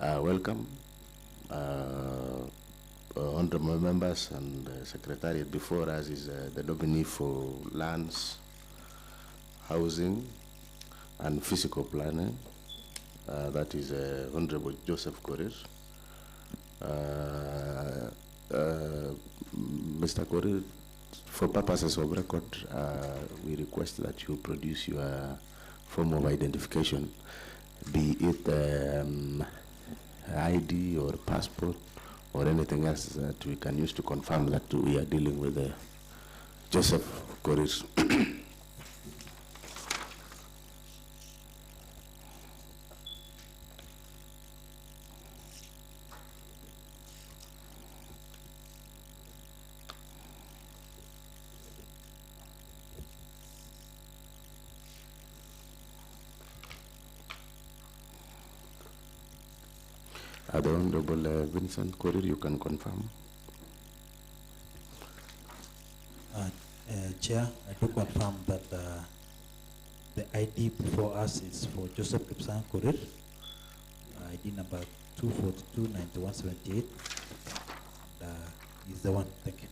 Welcome, honorable members and secretariat. Before us is the nominee for lands, housing, and physical planning. That is Honorable Joseph Korir. Mr. Korir, for purposes of record, we request that you produce your form of identification, be it ID or passport or anything else that we can use to confirm that we are dealing with Joseph Korir. The Honorable Vincent Korir, you can confirm. Chair, I do confirm that the ID before us is for Joseph Kipsang Korir, ID number 2429178. Is the one. Thank you.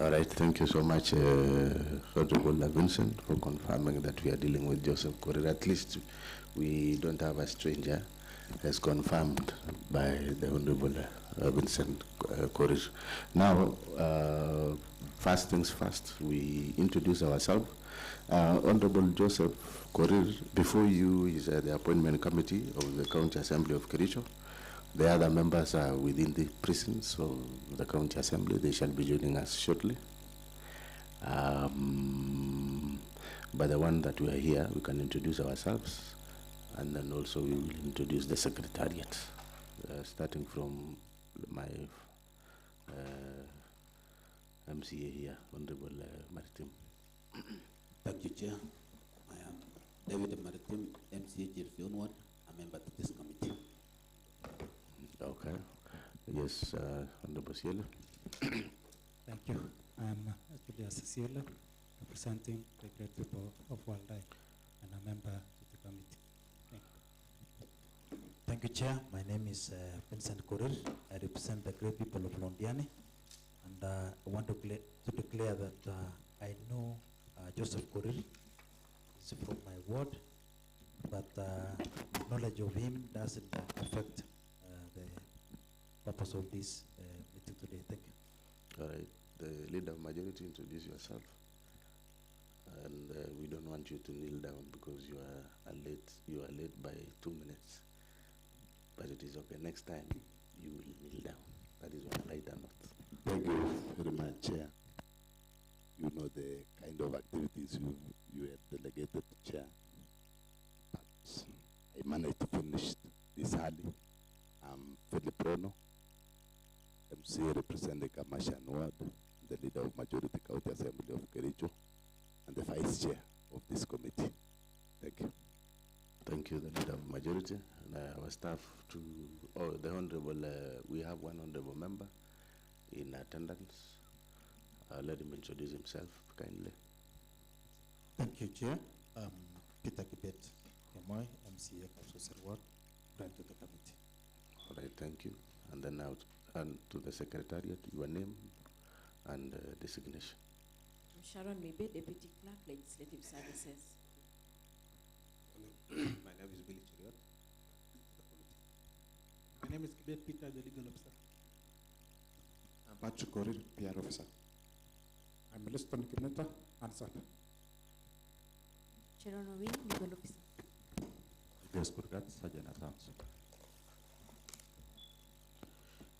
All right, thank you so much, Honorable Vincent, for confirming that we are dealing with Joseph Korir. At least we don't have a stranger, as confirmed by the Honorable Vincent Korir. Now, first things first, we introduce ourselves. Honorable Joseph Korir, before you is the appointment committee of the County Assembly of Kericho. The other members are within the precincts of the County Assembly. They shall be joining us shortly. But the one that we are here, we can introduce ourselves, and then also we will introduce the Secretariat, starting from my MCA here, Honorable Maritim. Thank you, Chair. I am David Maritim, MCA Jirfion Ward, a member of this committee. Okay. Yes, Honorable Siela. Thank you. I'm actually Asiela, representing the great people of Waldai and a member of the committee. Thank you, Chair. My name is Vincent Korir. I represent the great people of Londiani, and I want to declare that I know Joseph Korir is from my ward, but knowledge of him doesn't affect the purpose of this meeting today. Thank you. All right. The leader of majority, introduce yourself. And we don't want you to kneel down because you are late. You are late by 2 minutes. But it is okay. Next time you will kneel down. That is one lighter note. Thank you very much, Chair. You know the kind of activities you had delegated to Chair. But I managed to finish this early. I'm Philip Rono, MCA representing Kamashan Ward, the leader of Majority County Assembly of Kericho, and the vice chair of this committee. Thank you. Thank you, the leader of majority, and our staff to, the honorable, we have one honorable member in attendance. Let him introduce himself kindly. Thank you, Chair. Peter Kibet, Yamoy, MCA Kapsosar Ward, friend to the committee. All right, thank you. And then now to the Secretariat, your name and designation. I'm Sharon Mibe, Deputy Clerk, Legislative Services. My name is Billy Chiriot. My name is Kibet Peter, the legal officer. I'm Patrick Korir, PR officer. I'm Liston Kimeta, answer. Cheronowi, Legal Officer. Yes, Kurgat, Sergeant at Arms.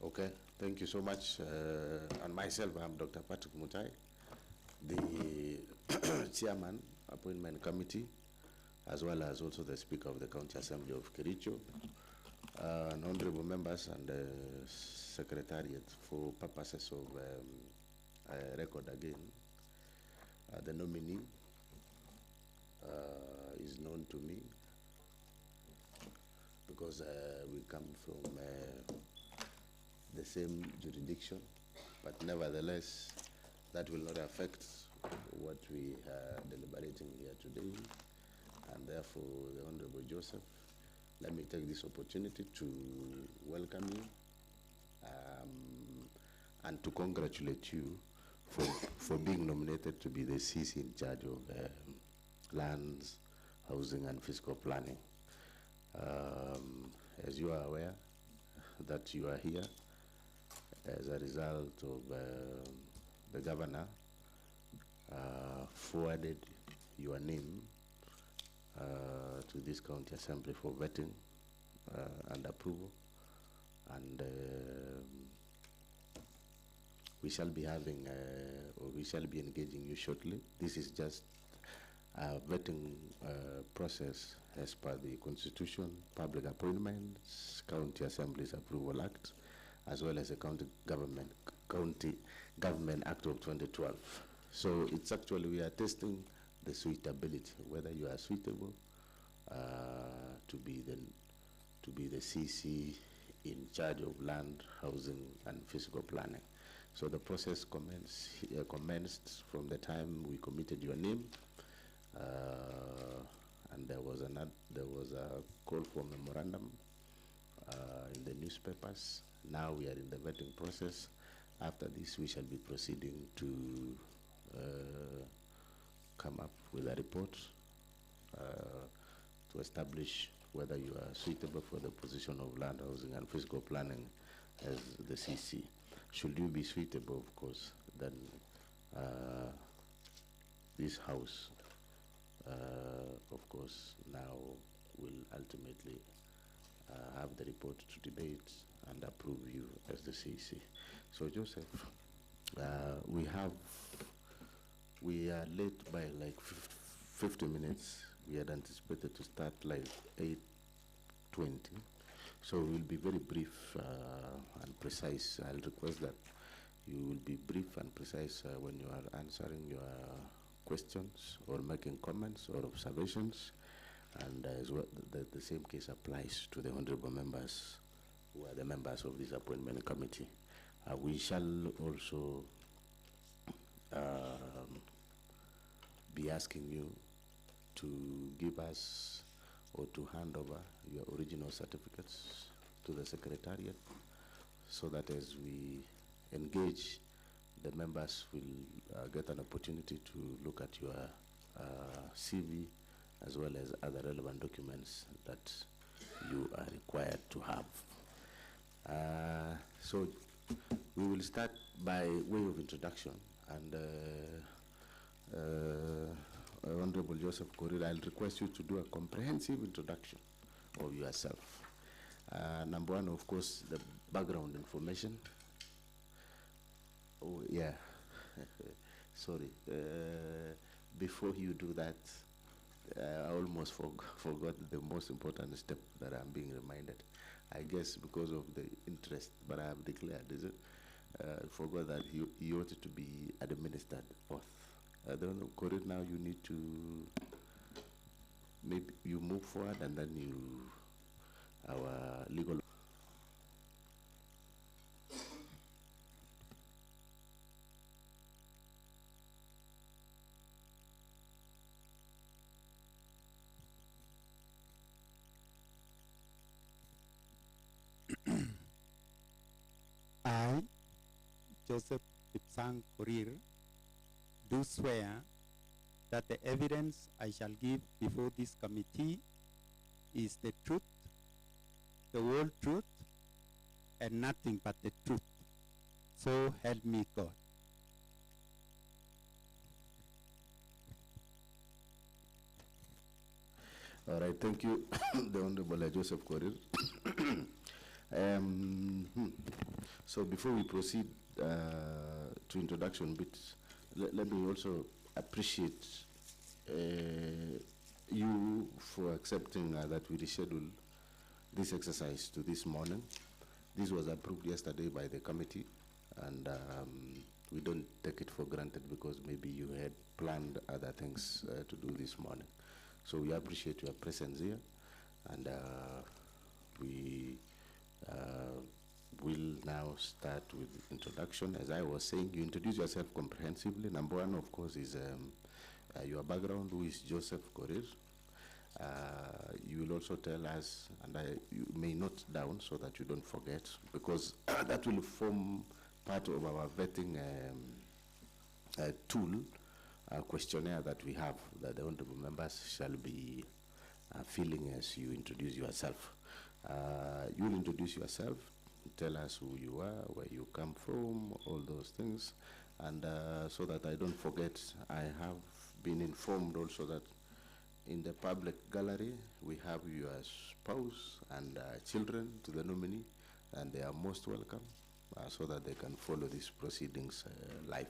Okay, thank you so much. And myself, I'm Dr. Patrick Mutai, the Chairman, Appointment Committee, as well as also the Speaker of the County Assembly of Kericho, and honorable members and the Secretariat. For purposes of record again, the nominee is known to me because we come from the same jurisdiction, but nevertheless, that will not affect what we are deliberating here today, and therefore the Honorable Joseph let me take this opportunity to welcome you and to congratulate you for being nominated to be the CC in charge of lands, housing, and fiscal planning. As you are aware that you are here as a result of the governor forwarded your name to this county assembly for vetting and approval, and we shall be having or we shall be engaging you shortly. This is just a vetting process as per the Constitution, Public Appointments, County Assemblies Approval Act, as well as the County Government Act of 2012. So it's actually, we are testing the suitability, whether you are suitable to be the CC in charge of land, housing, and physical planning. So the process commenced from the time we committed your name, and there was a call for memorandum in the newspapers. Now we are in the vetting process. After this, we shall be proceeding to come up with a report to establish whether you are suitable for the position of land, housing, and physical planning as the CC. Should you be suitable, of course, then this House, of course, now will ultimately have the report to debate and approve you as the CC. So, Joseph, we are late by like 50 minutes. We had anticipated to start like 8:20. So we'll be very brief and precise. I'll request that you will be brief and precise when you are answering your questions or making comments or observations. And as well, the same case applies to the honorable members who are the members of this appointment committee. We shall also be asking you to give us or to hand over your original certificates to the Secretariat, so that as we engage, the members will get an opportunity to look at your CV as well as other relevant documents that you are required to have. So we will start by way of introduction, and Honorable Joseph Korir, I'll request you to do a comprehensive introduction of yourself. Number one, of course, the background information. Oh, yeah. Sorry. Before you do that, I almost forgot the most important step that I'm being reminded. I guess because of the interest, but I have declared, is it? Forgot that you ought to be administered oath. I don't know, Korir, now you need to, maybe you move forward and then our legal. I, Joseph Kipsang Korir, do swear that the evidence I shall give before this committee is the truth, the whole truth, and nothing but the truth. So help me God. All right, thank you, the Honorable Joseph Korir. So before we proceed to introduction bits, let me also appreciate you for accepting that we reschedule this exercise to this morning. This was approved yesterday by the committee, and we don't take it for granted because maybe you had planned other things to do this morning. So we appreciate your presence here, and we will now start with introduction. As I was saying, you introduce yourself comprehensively. Number one, of course, is your background, who is Joseph Korir. You will also tell us, and you may note down so that you don't forget, because that will form part of our vetting tool, questionnaire that we have, that the honorable members shall be filling as you introduce yourself. You'll introduce yourself, tell us who you are, where you come from, all those things, and so that I don't forget, I have been informed also that in the public gallery, we have your spouse and children to the nominee, and they are most welcome, so that they can follow these proceedings live.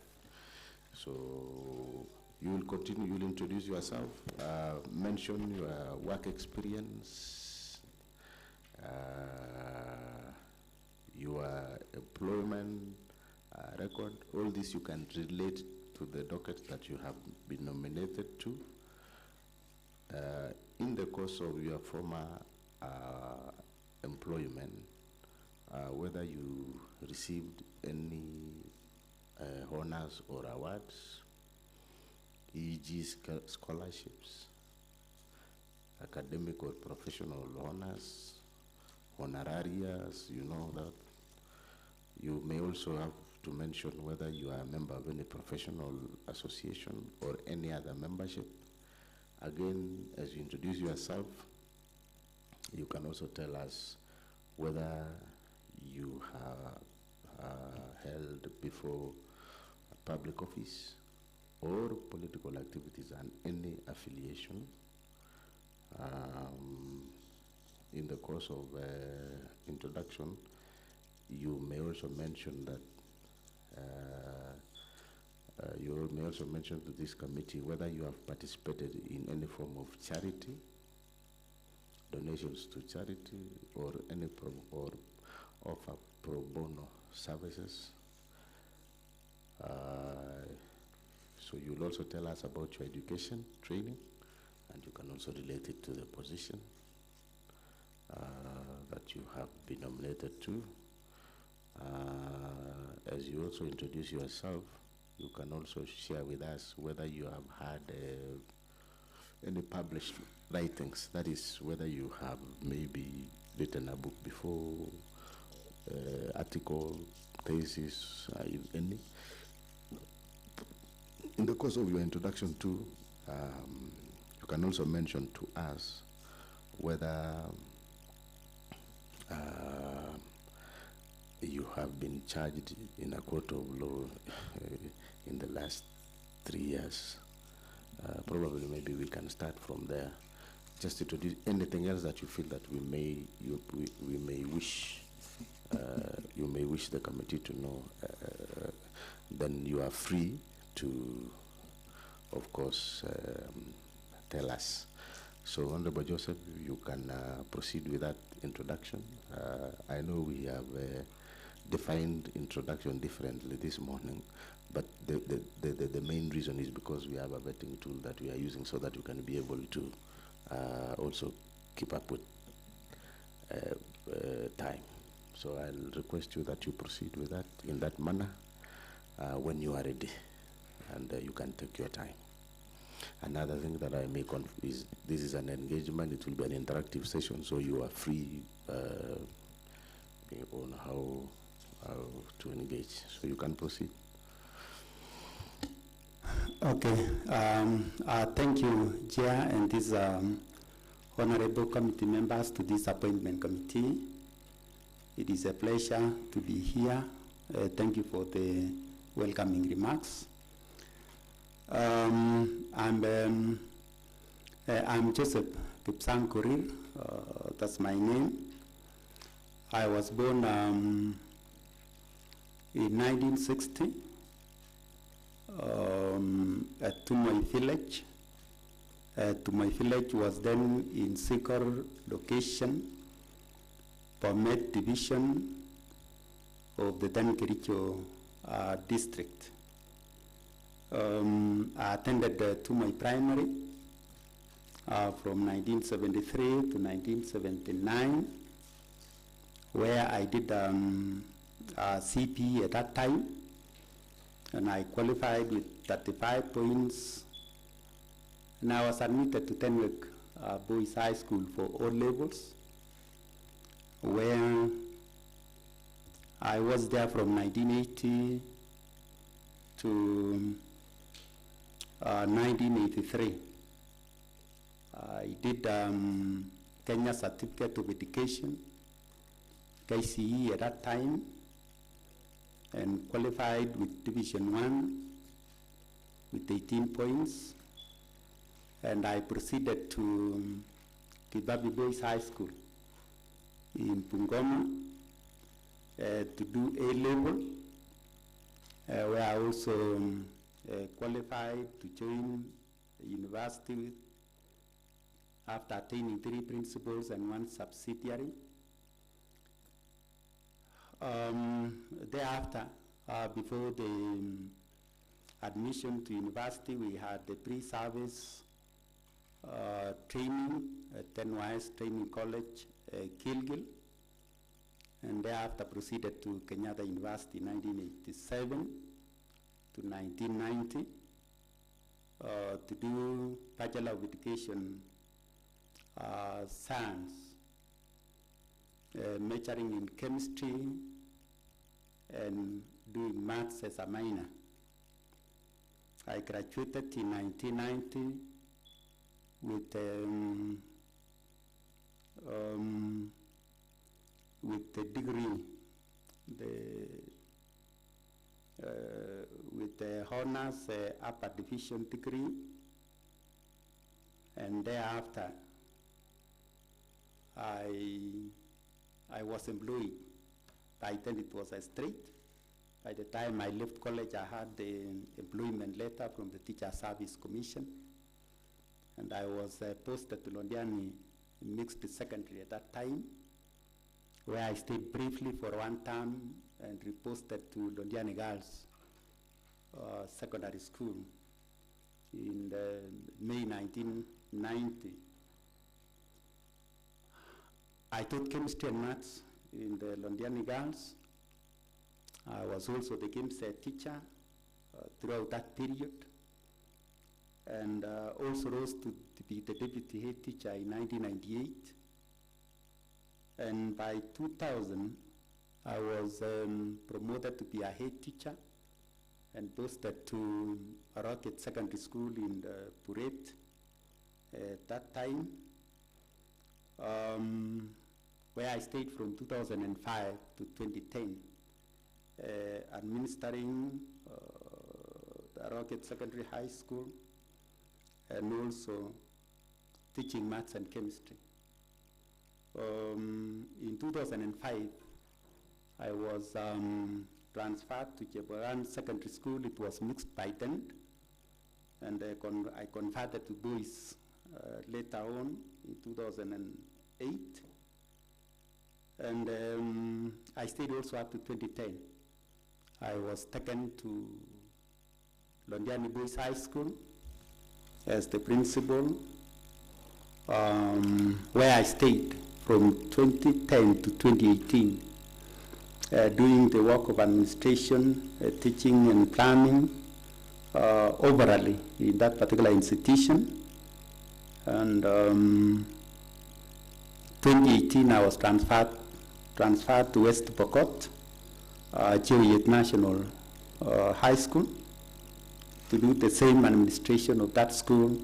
So you will continue, you'll introduce yourself, mention your work experience, your employment record. All this you can relate to the docket that you have been nominated to. In the course of your former employment, whether you received any honors or awards, e.g. scholarships, academic or professional honors, honorarias, you know that. You may also have to mention whether you are a member of any professional association or any other membership. Again, as you introduce yourself, you can also tell us whether you have held before a public office or political activities and any affiliation. In the course of introduction, you may also mention that you may also mention to this committee whether you have participated in any form of charity, donations to charity, or any or offer pro bono services. So you'll also tell us about your education, training, and you can also relate it to the position that you have been nominated to. As you also introduce yourself, you can also share with us whether you have had any published writings. That is, whether you have maybe written a book before, article, thesis, if any. In the course of your introduction too, you can also mention to us whether you have been charged in a court of law in the last 3 years. Probably maybe we can start from there. Just to introduce anything else that you feel that we may wish you may wish the committee to know. Then you are free to, of course, tell us. So, Honorable Joseph, you can proceed with that introduction. I know we have defined introduction differently this morning, but the main reason is because we have a vetting tool that we are using so that you can be able to also keep up with time. So I'll request you that you proceed with that in that manner when you are ready, and you can take your time. Another thing that I may is this is an engagement. It will be an interactive session, so you are free on how to engage. So you can proceed. Okay. Thank you, Chair, and these honorable committee members to this appointment committee. It is a pleasure to be here. Thank you for the welcoming remarks. I'm Joseph Kipsang Korir. That's my name. I was born in 1960 at Tumai village. Tumai village was then in Sikor location, Bomet division of the then Kericho district. I attended Tumai primary from 1973 to 1979, where I did CP at that time, and I qualified with 35 points, and I was admitted to 10-week Boys High School for all levels, where I was there from 1980 to 1983. I did Kenya Certificate of Education, KCE at that time, and qualified with Division 1 with 18 points. And I proceeded to Kibabi Boys High School in Bungoma to do A-level, where I also qualified to join the university after attaining 3 principals and 1 subsidiary. Thereafter, before the admission to university, we had the pre-service training at NYS Training College, Gilgil, and thereafter proceeded to Kenyatta University 1987 to 1990 to do Bachelor of Education Science, majoring in chemistry and doing maths as a minor. I graduated in 1990 with the degree, with the honors upper division degree, and thereafter I was employed. By then it was a straight. By the time I left college, I had the employment letter from the Teacher Service Commission, and I was posted to Londiani Mixed Secondary at that time, where I stayed briefly for 1 term and reposted to Londiani Girls Secondary School in May 1990. I taught chemistry and maths in the Londiani Girls. I was also the games teacher throughout that period, and also rose to be the deputy head teacher in 1998. And by 2000, I was promoted to be a head teacher and posted to a Rocket Secondary School in Puret at that time, where I stayed from 2005 to 2010, administering the Rocket Secondary High School and also teaching maths and chemistry. In 2005, I was transferred to Jeboran Secondary School. It was mixed by then, and I converted to boys later on in 2008. And I stayed also up to 2010. I was taken to Londiani Boys High School as the principal, where I stayed from 2010 to 2018, doing the work of administration, teaching and planning overally in that particular institution. And 2018, I was transferred to West Pokot, Cheoyet National High School, to do the same administration of that school.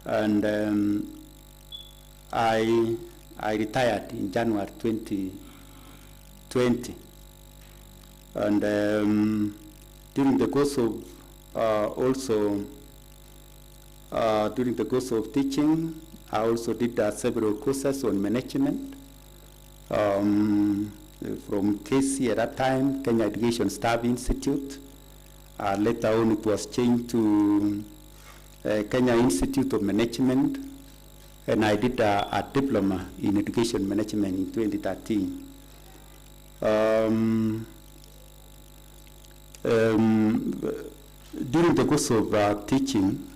And I retired in January 2020. And during the course of during the course of teaching, I also did several courses on management from KC at that time, Kenya Education Staff Institute. Later on, it was changed to Kenya Institute of Management, and I did a diploma in education management in 2013. During the course of teaching,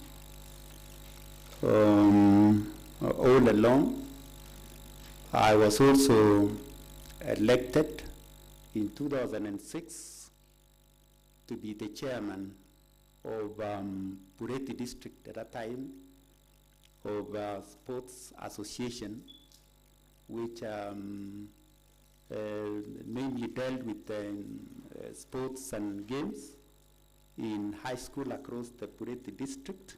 all along, I was also elected in 2006 to be the chairman of Pureti district at that time, of sports association, which mainly dealt with sports and games in high school across the Bureti district.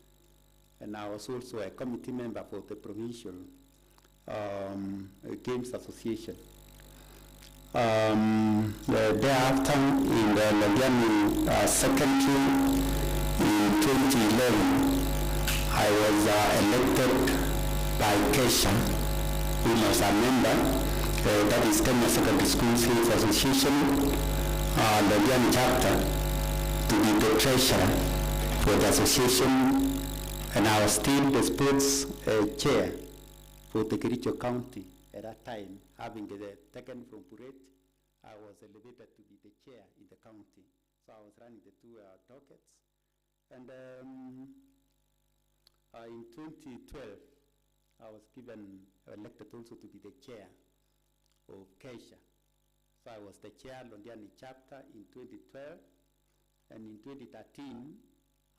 And I was also a committee member for the provincial games association. Thereafter, in the Londiani secondary in 2011, I was elected by Kesha, who was a member, that is Kenya Secondary School Youth Association, Londiani chapter, to be the treasurer for the association, and I was still the sports chair for the Kericho County at that time, having taken from Puret. I was elevated to be the chair in the county. So I was running the two dockets. And in 2012, I was elected also to be the chair of Kesha. So I was the chair Londiani chapter in 2012. And in 2013,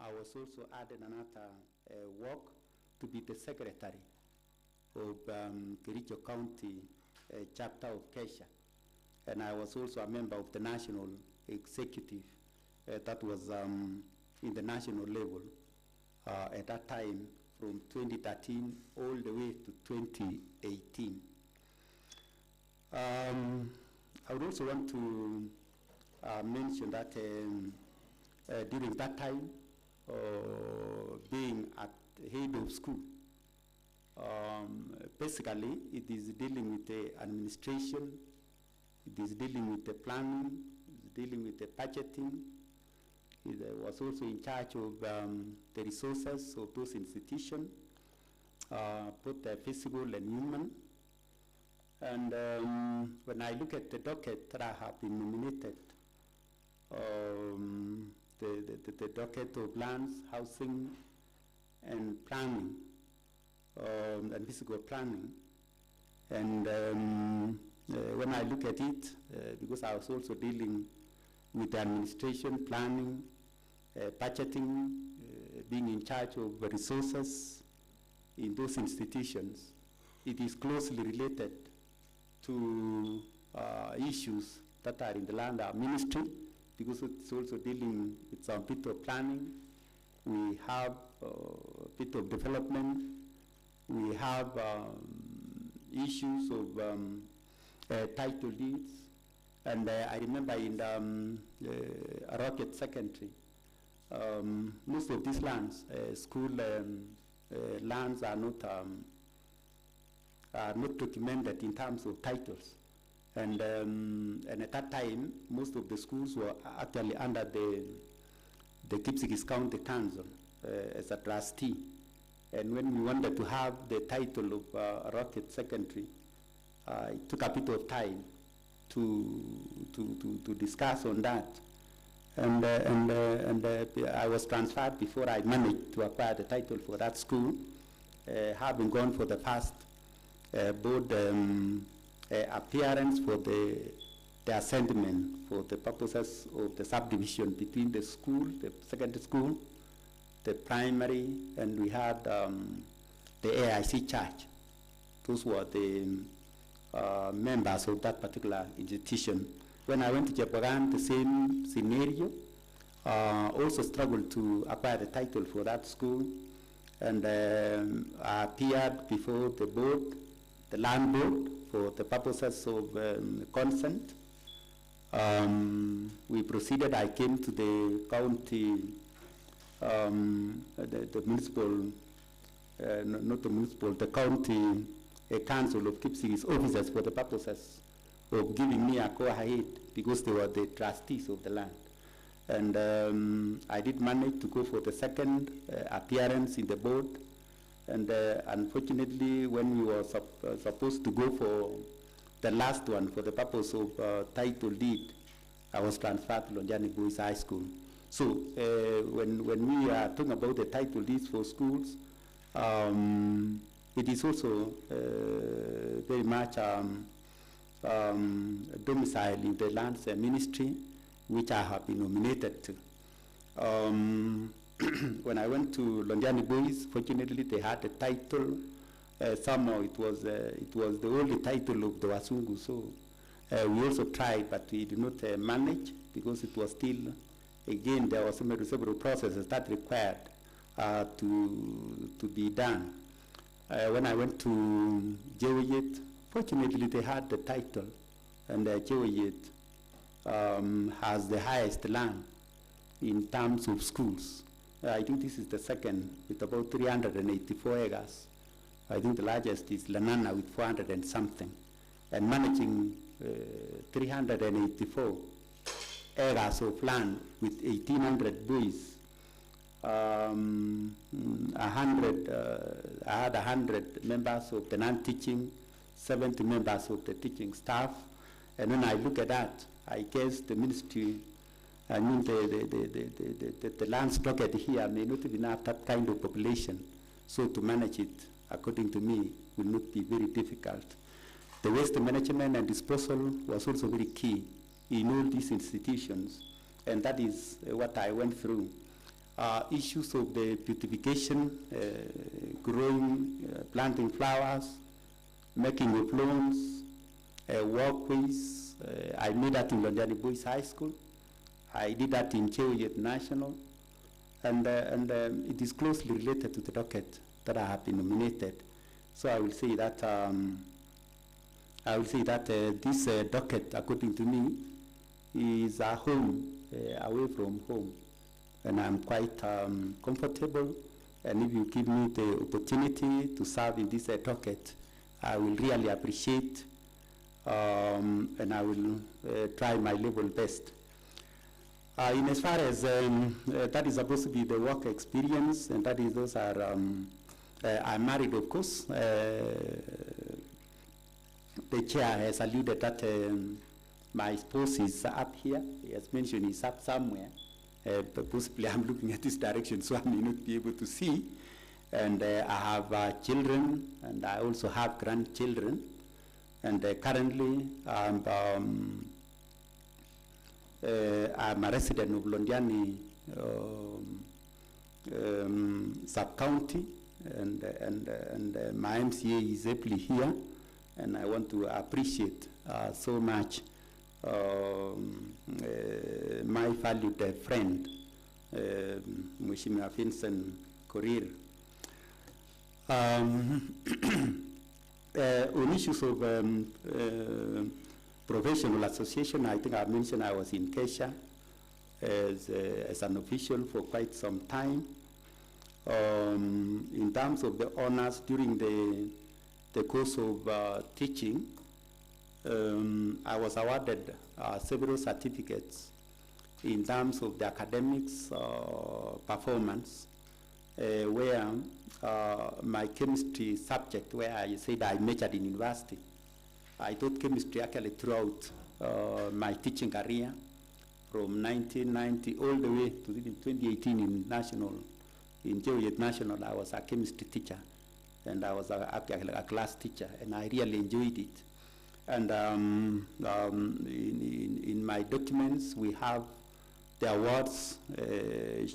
I was also added another work to be the secretary of Kericho County chapter of Kesha. And I was also a member of the national executive that was in the national level at that time from 2013 all the way to 2018. I would also want to mention that during that time, being at head of school, basically it is dealing with the administration, it is dealing with the planning, it is dealing with the budgeting. It was also in charge of the resources of those institutions, both physical and human. And when I look at the docket that I have been nominated, the docket of lands, housing, and planning, and physical planning. And when I look at it, because I was also dealing with the administration, planning, budgeting, being in charge of resources in those institutions, it is closely related to issues that are in the land ministry, because it's also dealing with some bit of planning. We have a bit of development. We have issues of title deeds. And I remember in the Rocket Secondary, most of these lands, school lands are not documented in terms of titles. And at that time, most of the schools were actually under the Kipsang County Council as a trustee. And when we wanted to have the title of Rocket Secondary, it took a bit of time to discuss on that. And I was transferred before I managed to acquire the title for that school, having gone for the first board appearance for the assessment for the purposes of the subdivision between the school, the secondary school, the primary, and we had the AIC church. Those were the members of that particular institution. When I went to Japan, the same scenario, also struggled to acquire the title for that school, and I appeared before the board, the land board, for the purposes of consent. We proceeded, I came to the county, the municipal, not the municipal, the county council of Kipsang's officers for the purposes of giving me a go-ahead because they were the trustees of the land. And I did manage to go for the second appearance in the board. And unfortunately, when we were supposed to go for the last one for the purpose of title deed, I was transferred to Londiani Boys High School. So when we are talking about the title deeds for schools, it is also very much domicile in the lands ministry, which I have been nominated to. when I went to Londiani Boys, fortunately they had a title. Somehow it was the only title of the Wasungu. So we also tried, but we did not manage because it was still, again, there were several processes that required to be done. When I went to Jewiyet, fortunately they had the title, and Jewiyet has the highest land in terms of schools. I think this is the second with about 384 acres. I think the largest is Lanana with 400 and something, and managing 384 acres of land with 1,800 boys. I had 100 members of the non-teaching, 70 members of the teaching staff, and when I look at that, I guess the ministry, I mean the land stocked here may not even have that kind of population, so to manage it, according to me, will not be very difficult. The waste management and disposal was also very key in all these institutions, and that is what I went through. Issues of the beautification, growing, planting flowers, making of lawns, walkways. I made that in Londiani Boys High School. I did that in Jewiyet National, and it is closely related to the docket that I have been nominated. So I will say that this docket, according to me, is a home away from home, and I'm quite comfortable. And if you give me the opportunity to serve in this docket, I will really appreciate, and I will try my level best. In as far as that is supposed to be the work experience, and that is those are, I'm married, of course. The chair has alluded that my spouse is up here. He has mentioned he's up somewhere. But possibly I'm looking at this direction, so I may not be able to see. And I have children, and I also have grandchildren. And currently, I'm a resident of Londiani sub-county, and my MCA is ably here, and I want to appreciate so much my valued friend, Mheshimiwa Vincent Korir. On issues of professional association, I think I mentioned I was in Kesha as an official for quite some time. In terms of the honors during the course of teaching, I was awarded several certificates in terms of the academics performance, where my chemistry subject, where I said I majored in university, I taught chemistry actually throughout my teaching career from 1990 all the way to even 2018 in Jewiyet National. I was a chemistry teacher, and I was a class teacher, and I really enjoyed it. And in my documents, we have the awards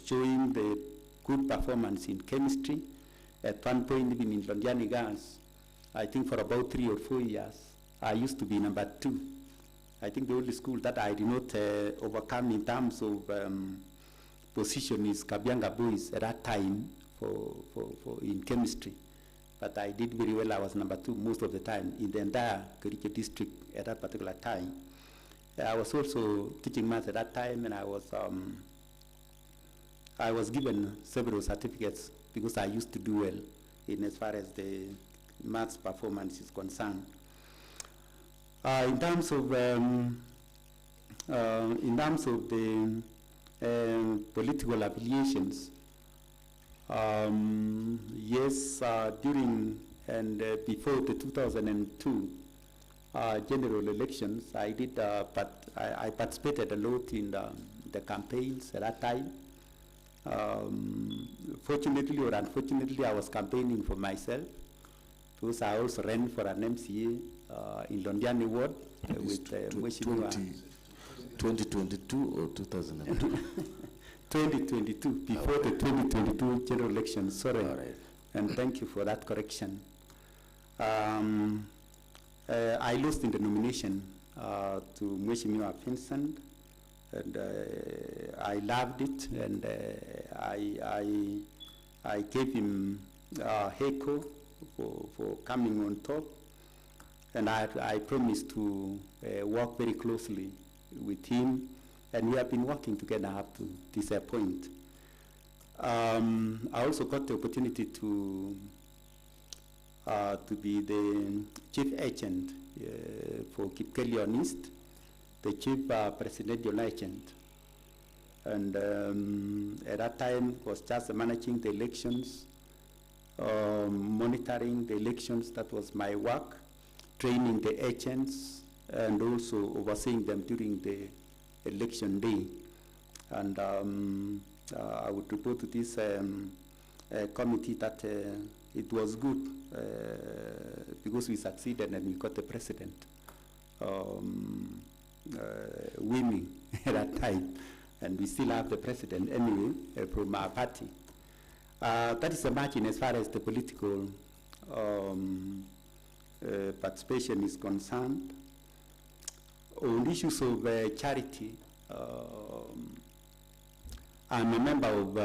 showing the good performance in chemistry. At one point, even in Londiani Girls, I think for about 3 or 4 years, I used to be number 2. I think the only school that I did not overcome in terms of position is Kabianga Boys at that time in chemistry. But I did very well. I was number 2 most of the time in the entire Kericho district at that particular time. I was also teaching maths at that time, and I was given several certificates because I used to do well in as far as the maths performance is concerned. In terms of the political affiliations, yes, during and before the 2002 general elections, I did, but I participated a lot in the campaigns at that time. Fortunately or unfortunately, I was campaigning for myself, because I also ran for an MCA in Londiani Ward with Mheshimiwa. 2022 or 2002? 2022, before the 2022 general election, sorry. All right. And thank you for that correction. I lost in the nomination to Mheshimiwa Vincent, and I loved it, and I gave him Heiko for coming on top, and I promised to work very closely with him, and we have been working together up to this point. I also got the opportunity to be the chief agent for Kipkelion East, the chief presidential agent. And at that time was just managing the elections, monitoring the elections. That was my work, training the agents, and also overseeing them during the election day. And I would report to this committee that it was good because we succeeded and we got the president winning at that time. And we still have the president anyway from our party. That is a margin as far as the political participation is concerned. On issues of charity, I'm a member of,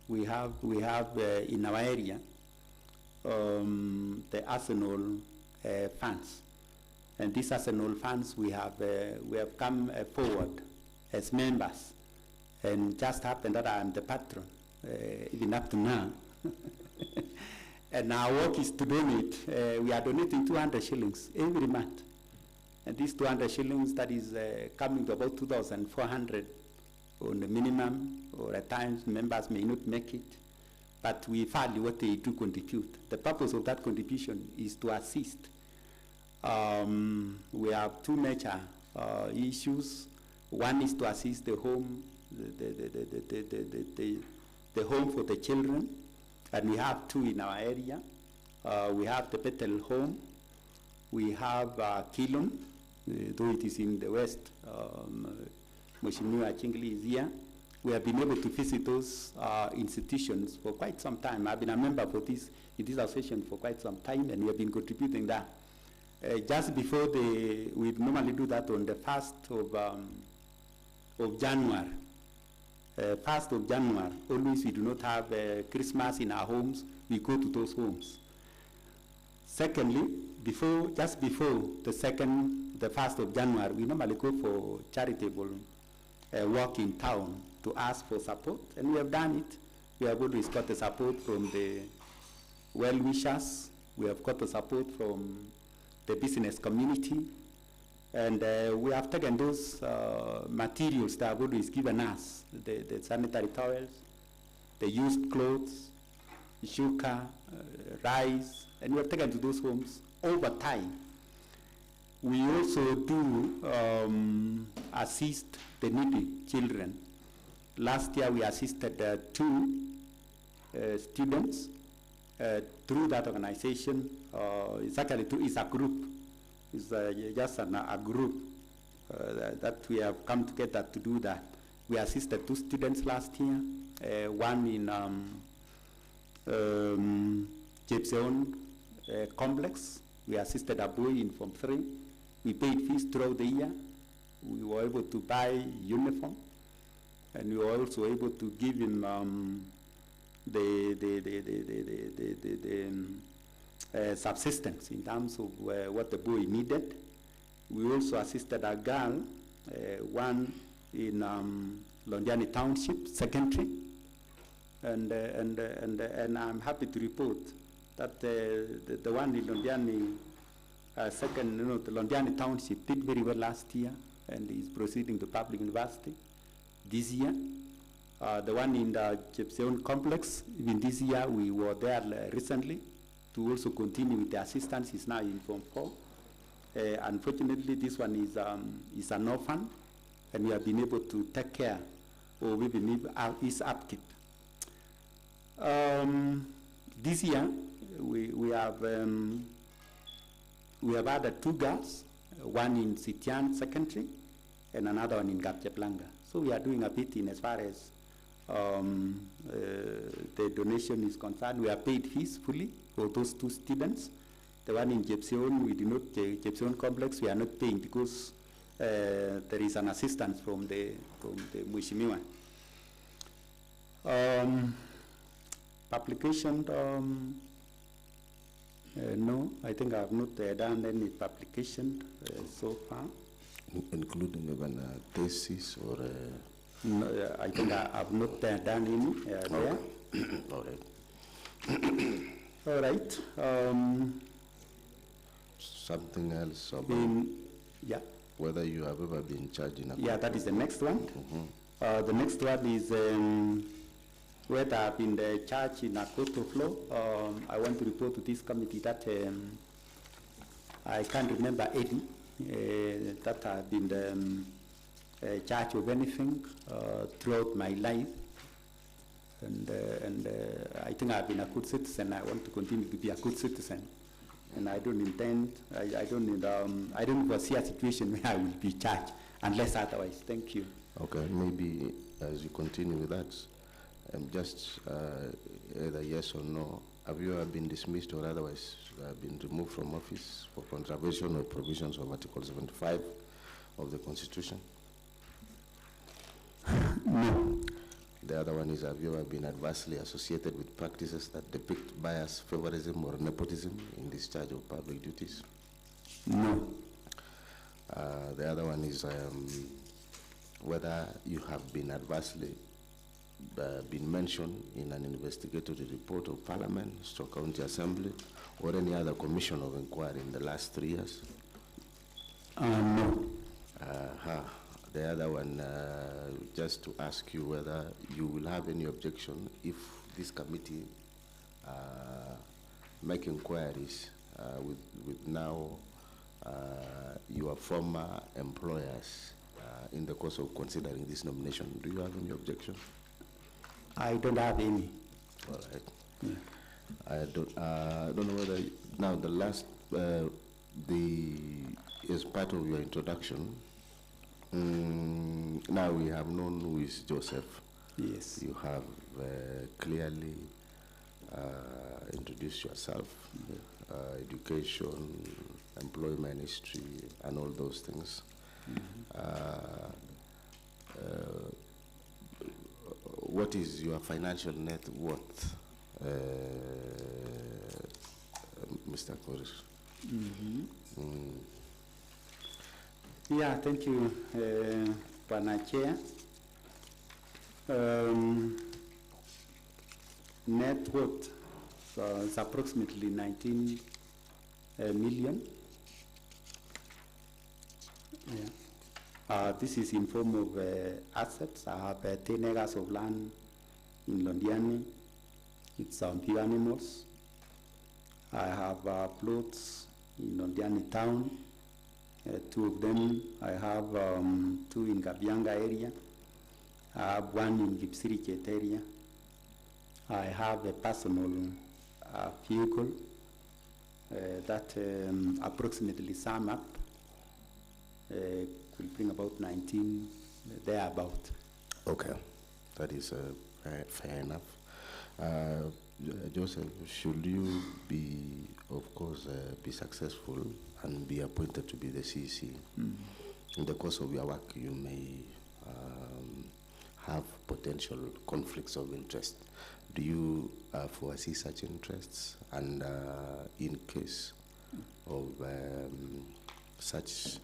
we have in our area the Arsenal funds. And these Arsenal funds, we have come forward as members. And just happened that I'm the patron, even up to now. And our work is to donate. We are donating 200 shillings every month. And these 200 shillings, that is coming to about 2,400 on the minimum, or at times members may not make it, but we value what they do contribute. The purpose of that contribution is to assist. We have two major issues. One is to assist the home, the home for the children, and we have two in our area. We have the Bethel home. We have Kilon, though it is in the west. Mheshimiwa Chingli is here. We have been able to visit those institutions for quite some time. I've been a member for this association for quite some time, and we have been contributing that. Just before we normally do that on the 1st of January. 1st of January, always we do not have Christmas in our homes, we go to those homes. Secondly, just before the 1st of January, we normally go for charitable work in town to ask for support, and we have done it. We have always got the support from the well-wishers. We have got the support from the business community, and we have taken those materials that have always given us, the sanitary towels, the used clothes, sugar, rice, and we have taken to those homes over time. We also do assist the needy children. Last year we assisted 2 students through that organization. It's actually it's a group. It's just a group that we have come together to do that. We assisted 2 students last year, one in Kipsang complex. We assisted a boy in Form 3. We paid fees throughout the year. We were able to buy uniform, and we were also able to give him subsistence in terms of what the boy needed. We also assisted a girl, one in Londiani Township Secondary, and I'm happy to report that the one in Londiani the Londiani Township did very well last year and is proceeding to public university this year. The one in the Kipsang complex, even this year we were there recently to also continue with the assistance. Is now in Form 4. Unfortunately, this one is an orphan, and we have been able to take care of even his upkeep. This year, we have added 2 girls, one in Sitian Secondary and another one in Gapcheplanga. So we are doing a bit in as far as the donation is concerned, we are paid fees fully for those 2 students. The one in Kipsang, we do not, Kipsang complex, we are not paying because there is an assistance from the Mheshimiwa. Publication, no, I think I have not done any publication so far. Including even a thesis or a... No, I think I have not done any there. All right. All right. Something else about yeah. whether you have ever been charged in a... Yeah, that is the next one. The next one is whether I've been charged in a court of law. I want to report to this committee that I can't remember any that I've been charged of anything throughout my life. And I think I've been a good citizen. I want to continue to be a good citizen. And I don't intend, I don't foresee a situation where I will be charged unless otherwise. Thank you. Okay, maybe as you continue with that, just either yes or no, have you ever been dismissed or otherwise been removed from office for contravention or provisions of Article 75 of the Constitution? No. The other one is, have you ever been adversely associated with practices that depict bias, favorism, or nepotism in discharge of public duties? No. The other one is whether you have been adversely been mentioned in an investigatory report of Parliament, Stoke County Assembly, or any other commission of inquiry in the last 3 years? No. The other one, just to ask you whether you will have any objection if this committee make inquiries with now your former employers in the course of considering this nomination. Do you have any objection? I don't have any. All right. Yeah. I don't know whether now the last as part of your introduction. Now we have known who is Joseph. Yes. You have clearly introduced yourself, education, employment history, and all those things. What is your financial net worth, Mr. Korir? Yeah, thank you, Pana Chair. Net worth is approximately 19 million. Yeah. This is in form of assets. I have 10 acres of land in Londiani. It's on few animals. I have plots in Londiani town. 2 of them. I have 2 in Kabianga area. I have 1 in Kipsang area. I have a personal vehicle that approximately sum up will bring about 19 thereabout. Okay, that is fair enough. Joseph, should you be, of course, be successful and be appointed to be the CEC, in the course of your work, you may have potential conflicts of interest. Do you foresee such interests? And in case of such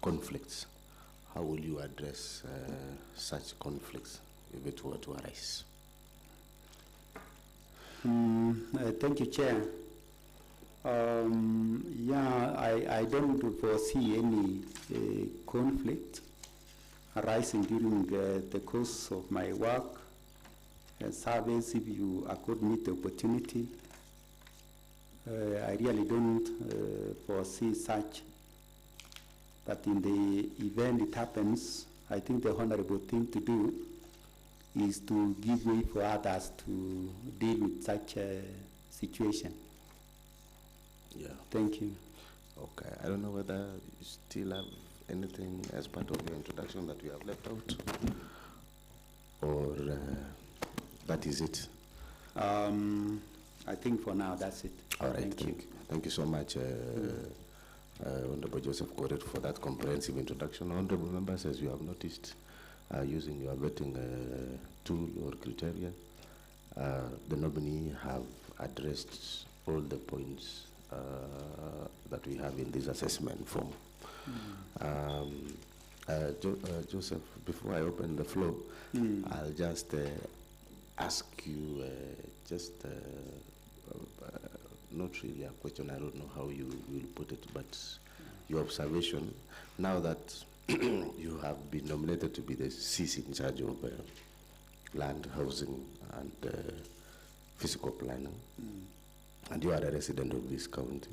conflicts, how will you address such conflicts if it were to arise? Thank you, Chair. Yeah, I don't foresee any conflict arising during the course of my work. Service, if you accord me the opportunity, I really don't foresee such. But in the event it happens, I think the honorable thing to do is to give way for others to deal with such a situation. Yeah. Thank you. Okay. I don't know whether you still have anything as part of your introduction that we have left out. or that is it? I think for now that's it. All right, Thank you. Thank you so much, Honorable Joseph Korir, for that comprehensive introduction. Honorable members, as you have noticed, using your vetting tool or criteria, the nominee have addressed all the points that we have in this assessment form. Joseph, before I open the floor, I'll just ask you not really a question, I don't know how you will put it, but your observation, now that you have been nominated to be the CC in charge of land, housing, and physical planning, and you are a resident of this county,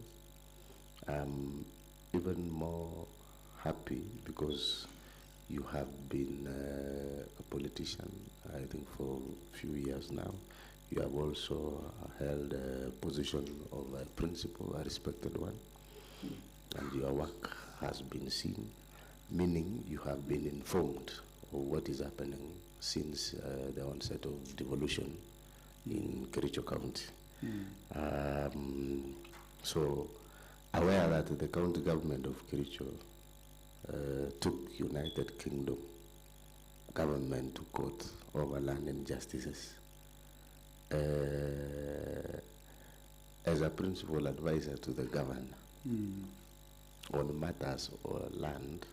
I'm even more happy because you have been a politician, I think, for a few years now. You have also held a position of a principal, a respected one, and your work has been seen, meaning you have been informed of what is happening since the onset of devolution in Kericho County. So, aware that the county government of Kericho took United Kingdom government to court over land injustices. As a principal advisor to the governor on matters of land,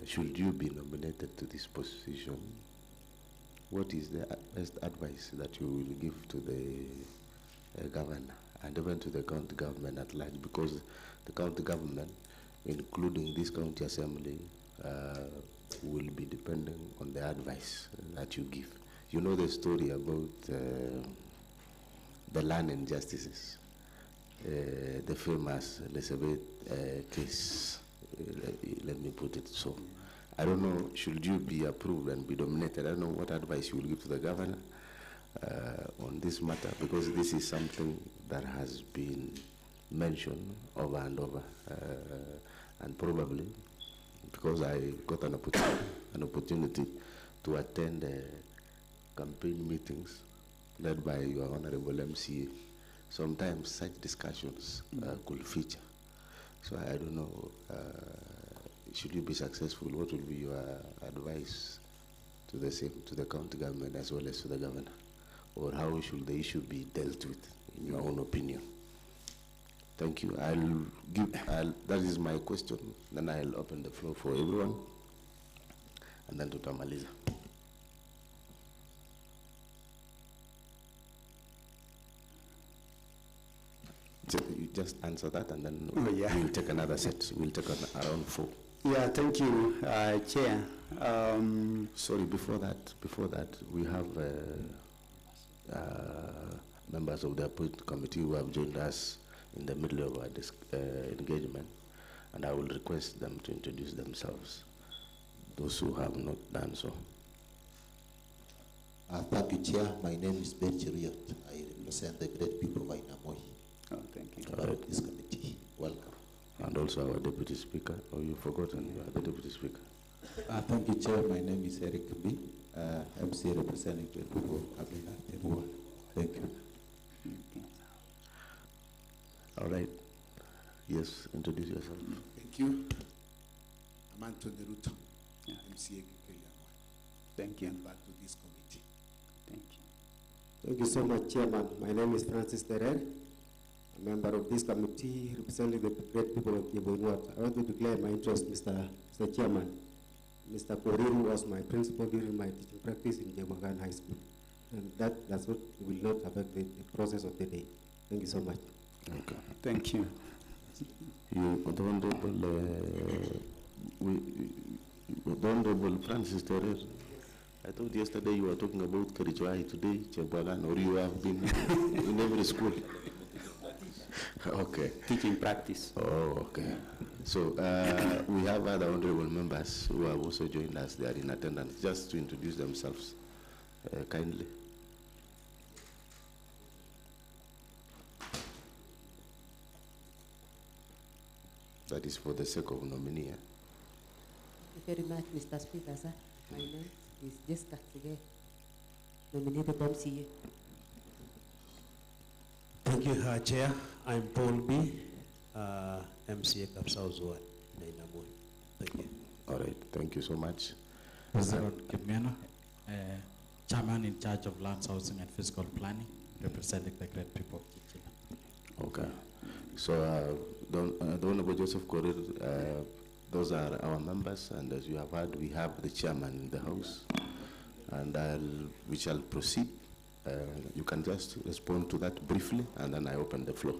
should you be nominated to this position, what is the best advice that you will give to the governor and even to the county government at large? Because the county government, including this county assembly, will be depending on the advice that you give. You know the story about the land injustices, the famous Elizabeth case, let me put it so. I don't know, should you be approved and be nominated, I don't know what advice you will give to the governor on this matter, because this is something that has been mentioned over and over, and probably because I got an opportunity to attend campaign meetings led by your Honorable MCA. Sometimes such discussions could feature. So I don't know, should you be successful, what will be your advice to the same, to the county government as well as to the governor? Or how should the issue be dealt with, in your own opinion? Thank you. That is my question. Then I'll open the floor for everyone. And then to Tamaliza. You just answer that and then we'll take another set. We'll take around 4. Yeah, thank you, Chair. Sorry, before that, we have members of the appointment committee who have joined us in the middle of our engagement, and I will request them to introduce themselves, those who have not done so. Thank you, Chair. My name is Ben Chiriot. I represent the great people of Ainamoi. Oh, thank you. Member of this committee. Welcome. And also our Deputy Speaker. Oh, you've forgotten, you are the Deputy Speaker. Thank you, Chair. My name is Eric B. MC representing the people of Kabila Terua. Thank you. All right. Yes, introduce yourself. Thank you. I'm Anthony Ruto, MCA Kikeli. Thank you. Back to this committee. Thank you. Thank you so much, Chairman. My name is Francis Terer, a member of this committee representing the great people of Kiboinwat. I want to declare my interest, Mr. Chairman. Mr. Korir was my principal during my teaching practice in Jemagan High School. And that's what will not affect the process of the day. Thank you so much. Okay. Thank you. You, the Honorable Francis Terer, I thought yesterday you were talking about Kerichwai, today Chebwagan, or you have been in every school. Okay. Teaching practice. Oh, okay. So we have other honorable members who have also joined us. They are in attendance. Just to introduce themselves kindly. That is for the sake of nominee. very much, Mr. Speaker, sir. My name is Jessica Sige, nominated MCA. Thank you, Chair. I'm Paul B., MCA Kipsang. Thank you. All right, thank you so much. President Kimeno, Chairman in charge of Lands, Housing and Physical Planning, representing the great people of Chichila. Okay. So, the Honorable Joseph Korir, those are our members, and as you have heard, we have the chairman in the House, and we shall proceed. You can just respond to that briefly, and then I open the floor.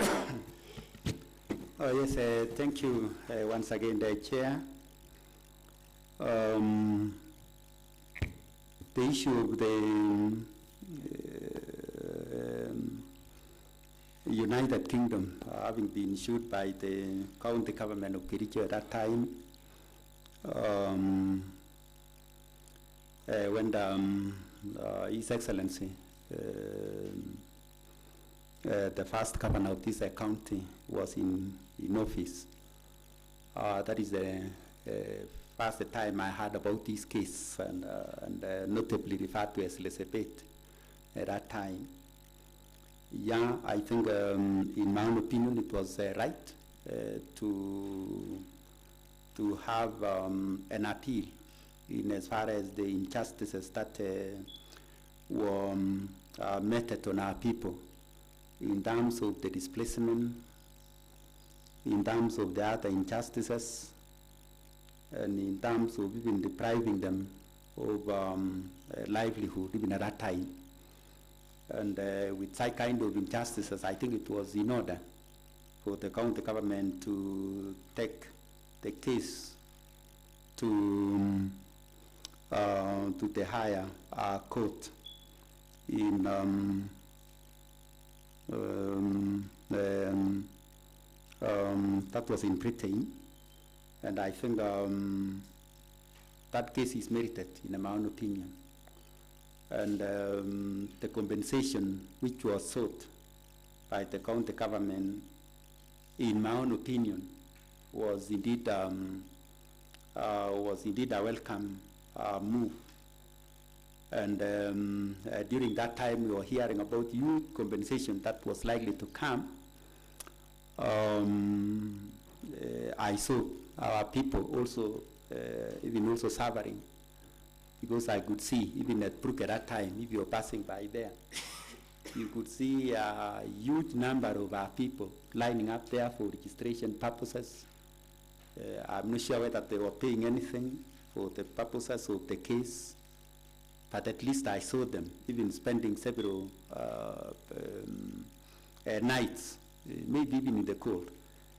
Oh, yes, thank you once again, the Chair. The issue of the United Kingdom having been issued by the county government of Kericho at that time, when His Excellency, the first governor of this county, was in office. That is the first time I heard about this case, and notably referred to as Elizabeth at that time. Yeah, I think in my own opinion it was right to have an appeal in as far as the injustices that were meted on our people in terms of the displacement, in terms of the other injustices, and in terms of even depriving them of livelihood even at that time. And with such kind of injustices, I think it was in order for the county government to take the case to the higher court in that was in Britain, and I think that case is merited in my own opinion. And the compensation which was sought by the county government, in my own opinion, was indeed a welcome move. And during that time, we were hearing about huge compensation that was likely to come. I saw our people also, even also suffering, because I could see, even at Brook at that time, if you were passing by there, you could see a huge number of our people lining up there for registration purposes. I'm not sure whether they were paying anything for the purposes of the case, but at least I saw them, even spending several nights, maybe even in the cold.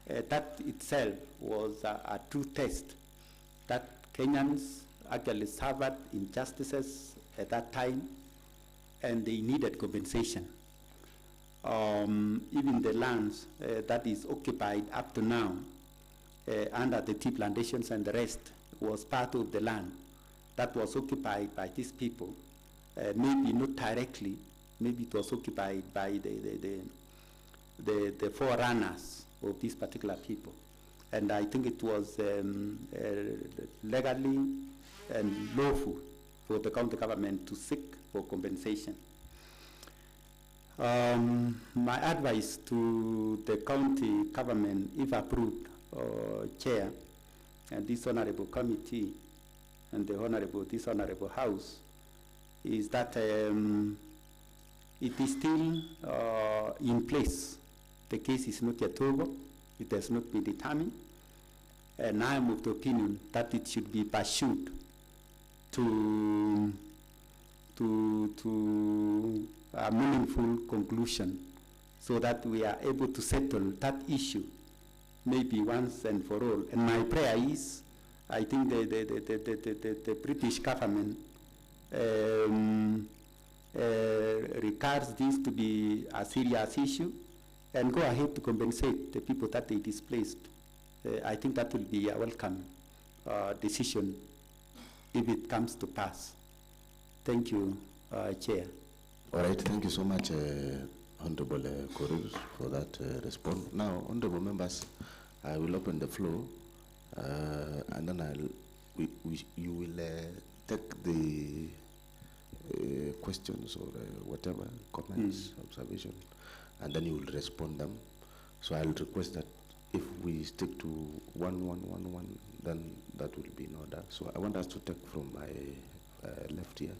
That itself was a true test that Kenyans actually suffered injustices at that time, and they needed compensation. Even the lands that is occupied up to now under the tea plantations and the rest was part of the land that was occupied by these people. Maybe not directly, maybe it was occupied by the forerunners of these particular people. And I think it was legally and lawful for the county government to seek for compensation. My advice to the county government, if approved, Chair, and this honorable committee, and this honorable House, is that it is still in place. The case is not yet over. It has not been determined. And I am of the opinion that it should be pursued to a meaningful conclusion, so that we are able to settle that issue maybe once and for all. And my prayer is, I think the British government regards this to be a serious issue and go ahead to compensate the people that they displaced. I think that will be a welcome decision if it comes to pass. Thank you, Chair. All right, thank you so much, Honorable Korir, for that response. Now, honorable members, I will open the floor, and then I'll you will take the questions or whatever, comments, observation, and then you will respond them. So I'll request that if we stick to 1-1-1-1, then that will be in order. So I want us to take from my left here,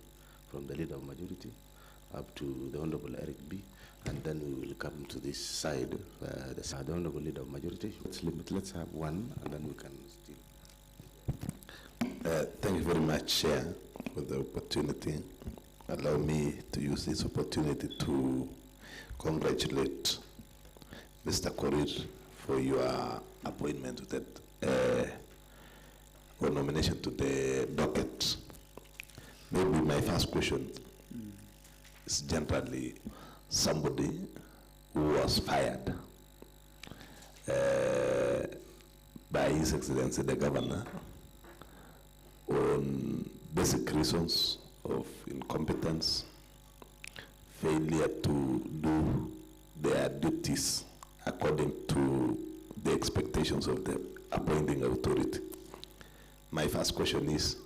from the Leader of Majority, up to the Honorable Eric B., and then we will come to this side, the Honorable Leader of Majority. Let's have one, and then we can still. Thank you very much, Chair, for the opportunity. Allow me to use this opportunity to congratulate Mr. Korir for your appointment to that or nomination to the docket. Maybe my first question is generally somebody who was fired by His Excellency the Governor on basic reasons of incompetence, failure to do their duties according to the expectations of the appointing authority. My first question is,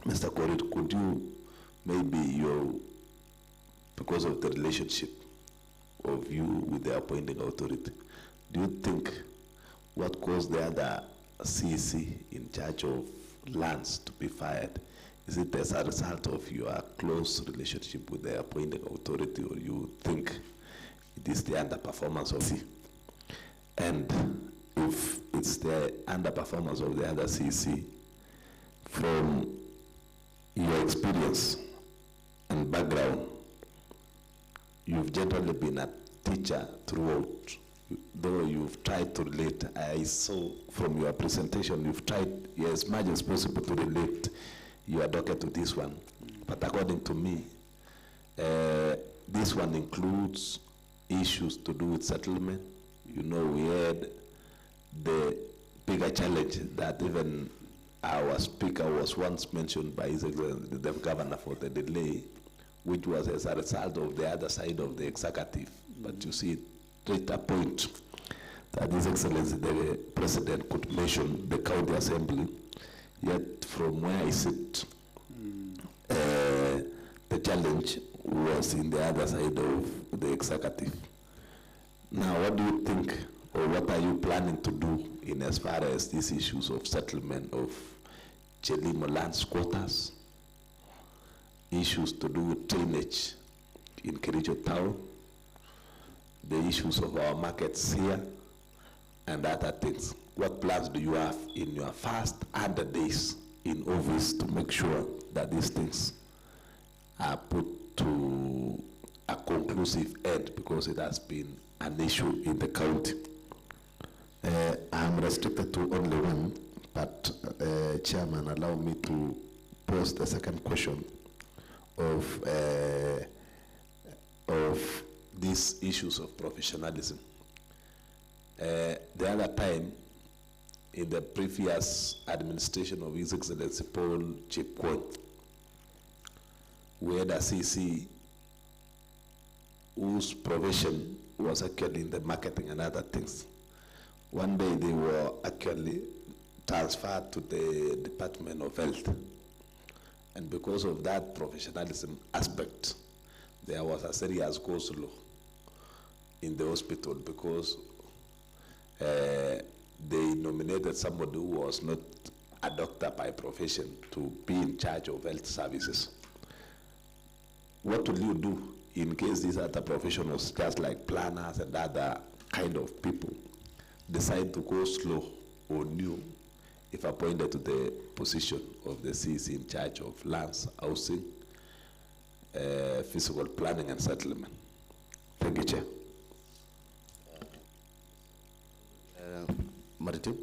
Mr. Korir, could you maybe because of the relationship of you with the appointing authority, do you think what caused the other CEC in charge of lands to be fired, is it as a result of your close relationship with the appointing authority, or you think it is the underperformance of CEC? And if it's the underperformance of the other CEC, from your experience and background, you've generally been a teacher throughout. Though you've tried to relate, I saw from your presentation, you've tried as much as possible to relate your docket to this one. But according to me, this one includes issues to do with settlement. You know, we had the bigger challenge that even our speaker was once mentioned by His Excellency the Governor for the delay, which was as a result of the other side of the executive. But you see, at a point that His Excellency the President could mention the county assembly, yet from where I sit, the challenge was in the other side of the executive. Now, what do you think, or what are you planning to do in as far as these issues of settlement of Chelimo lands quotas, issues to do with drainage in Kericho town, the issues of our markets here, and other things? What plans do you have in your first 100 days in office to make sure that these things are put to a conclusive end, because it has been an issue in the county? I'm restricted to only one, but Chairman, allow me to pose the second question of these issues of professionalism. The other time, in the previous administration of His Excellency Paul Chepkwony, we had a CC whose profession was actually in the marketing and other things. One day they were actually transferred to the Department of Health. And because of that professionalism aspect, there was a serious go-slow in the hospital, because they nominated somebody who was not a doctor by profession to be in charge of health services. What will you do in case these other professionals, just like planners and other kind of people, decide to go slow on you if appointed to the position of the CEC in charge of lands, housing, physical planning and settlement? Thank you, Chair. Maritim,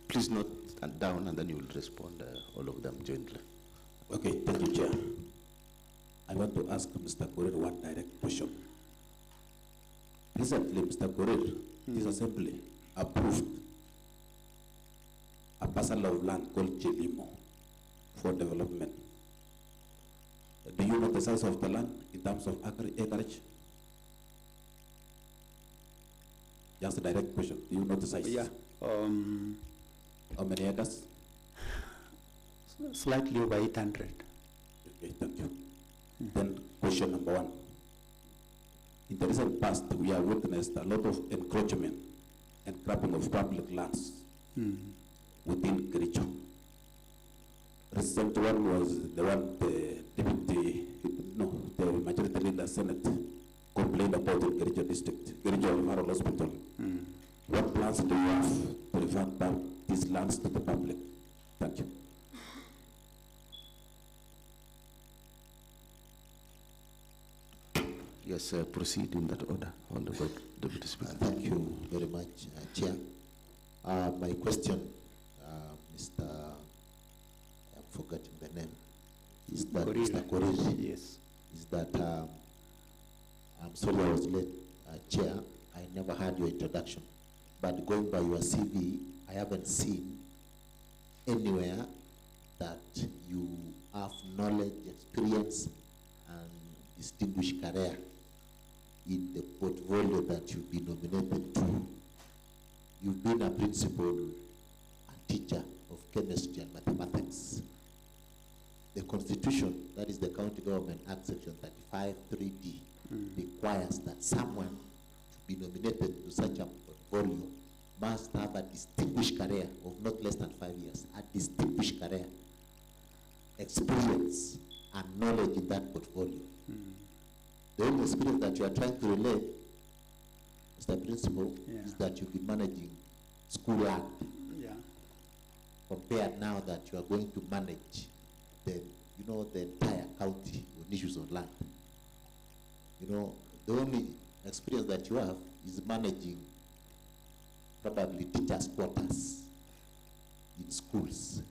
please note down, and then you will respond all of them jointly. Okay, thank you, Chair. I want to ask Mr. Korir one direct question. Recently, Mr. Korir, this assembly approved a parcel of land called Chelimo for development. Do you know the size of the land in terms of acreage? Just a direct question. Do you know the size? Yeah. How many acres? Slightly over 800. Okay, thank you. Then question number 1. In the recent past, we have witnessed a lot of encroachment and grabbing of public lands within Kericho. Recent one was the one the majority leader Senate complained about in Kericho district, Kericho Referral Hospital. What plans do you have to revert back these lands to the public? Thank you. Yes, proceed in that order. Honorable Deputy Speaker. Thank you very much, Chair. My question, Mr. I'm forgetting the name. Is that Korir. Mr. Korir? Yes. Is that I'm sorry I was late, Chair. I never had your introduction, but going by your CV, I haven't seen anywhere that you have knowledge, experience, and distinguished career in the portfolio that you've been nominated to. You've been a principal and teacher of chemistry and mathematics. The Constitution, that is the County Government Act Section 35(3)(d), requires that someone to be nominated to such a portfolio must have a distinguished career of not less than 5 years, a distinguished career, experience, and knowledge in that portfolio. The only experience that you are trying to relate, Mr. Principal, is that you've been managing school land. Compared now that you are going to manage the entire county on issues of land. The only experience that you have is managing probably teachers' quarters in schools.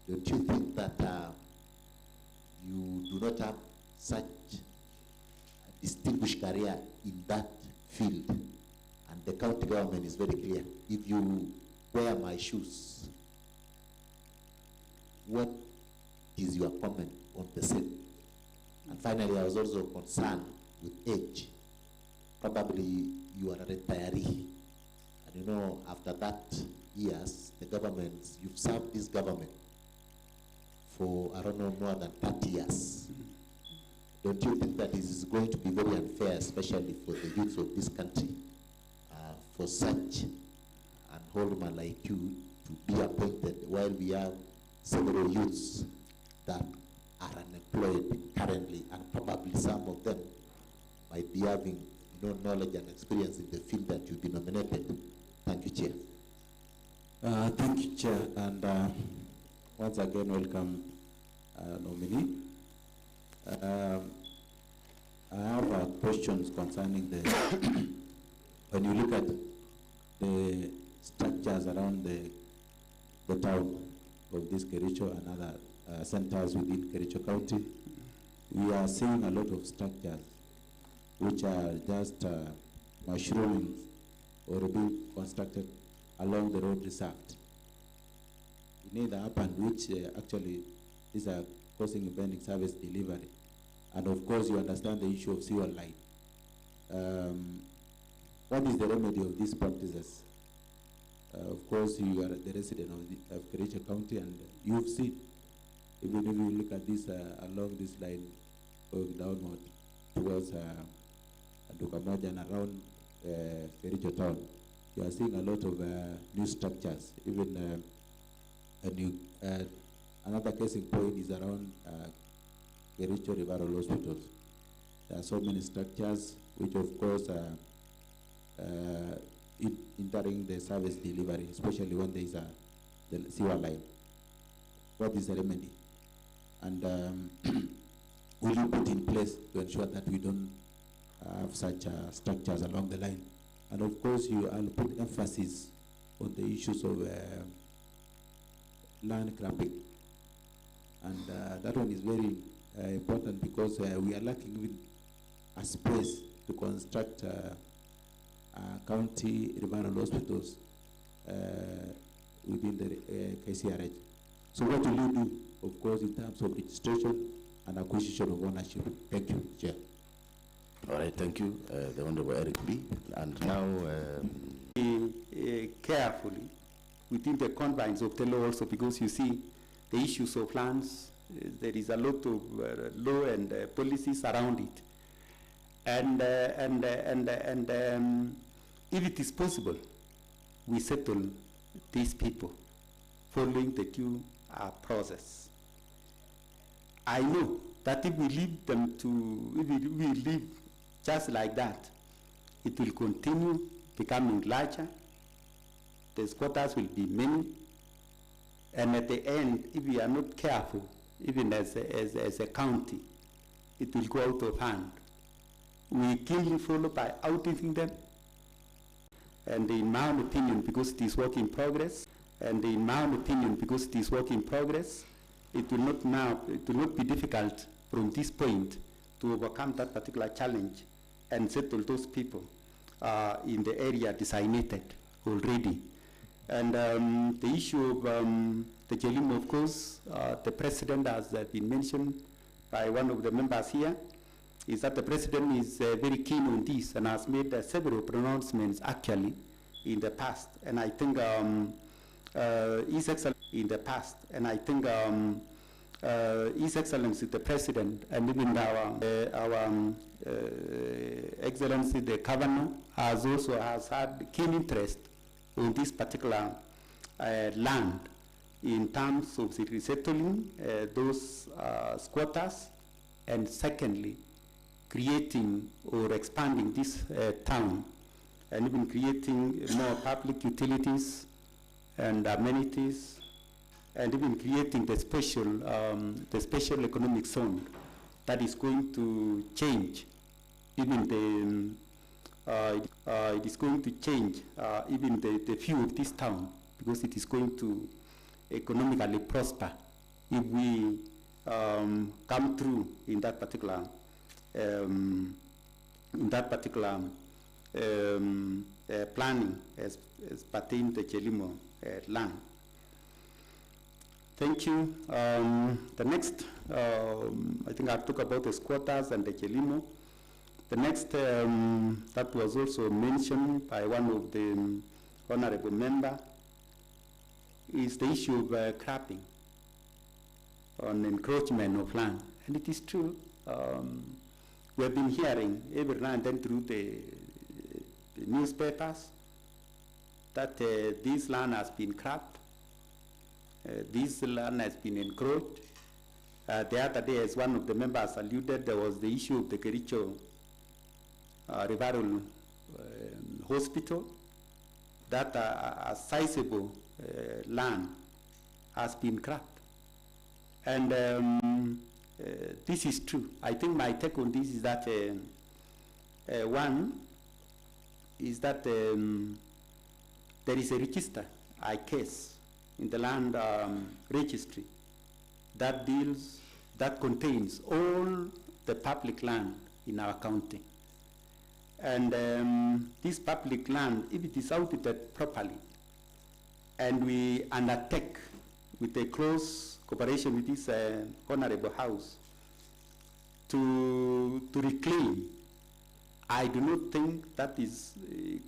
Don't you think that you do not have such a distinguished career in that field? And the county government is very clear. If you wear my shoes, what is your comment on the same? And finally, I was also concerned with age. Probably you are a retiree. And after that years, the government, you've served this government for, I don't know, more than 30 years. Don't you think that this is going to be very unfair, especially for the youth of this country, for such an old man like you to be appointed while we have several youths that are unemployed currently, and probably some of them might be having knowledge and experience in the field that you've been nominated? Thank you, Chair. Thank you, Chair, and once again, welcome, nominee. I have questions concerning the, when you look at the structures around the town of this Kericho and other centers within Kericho County, we are seeing a lot of structures which are just mushrooming or being constructed along the road reserved. In either upon which actually these are causing impending service delivery. And of course, you understand the issue of sewer line. What is the remedy of these practices? Of course, you are the resident of Kericho County, and you've seen, even if you look at this along this line going downward towards Dukamoja and around Kericho town, you are seeing a lot of new structures. Even another case in point is around Kericho Referral Hospitals. There are so many structures which, of course, entering the service delivery, especially when there is the sewer line. What is the remedy? And will you put in place to ensure that we don't have such structures along the line? And of course, I'll put emphasis on the issues of land grabbing. And that one is very important because we are lacking even a space to construct county referral hospitals within the KCRH. So what will you do, of course, in terms of registration and acquisition of ownership? Thank you, Chair. All right, thank you, the Honorable Eric B. And now... Carefully within the confines of the law also, because you see the issues of lands, there is a lot of law and policies around it. And if it is possible, we settle these people following the due process. I know that if we leave them to, if we leave just like that, it will continue becoming larger, the squatters will be many, and at the end, if we are not careful, even as a county, it will go out of hand. We keenly follow by auditing them, and in my own opinion, because it is work in progress, it will not be difficult from this point to overcome that particular challenge and settle those people in the area designated already. And the issue of the Jelimo, of course, the president has been mentioned by one of the members here, is that the president is very keen on this and has made several pronouncements actually in the past. And I think His Excellency in the past, and I think His Excellency the President and even our Excellency the Governor has had keen interest in this particular land in terms of resettling those squatters, and secondly, creating or expanding this town, and even creating more public utilities and amenities, and even creating the special economic zone that is going to change even it is going to change even the view of this town, because it is going to economically prosper if we come through in that particular planning as pertains the Jelimo land. Thank you. The next, I think I'll talk about the squatters and the Jelimo. The next that was also mentioned by one of the honorable member is the issue of crapping on encroachment of land. And it is true. We have been hearing every now and then through the newspapers that this land has been crapped, this land has been encroached. The other day, as one of the members alluded, there was the issue of the Kericho Referral Hospital, that a sizable land has been crapped. And this is true. I think my take on this is that one is that there is a register, a case in the land registry that contains all the public land in our county. And this public land, if it is audited properly, and we undertake with a close cooperation with this honorable house to reclaim, I do not think that is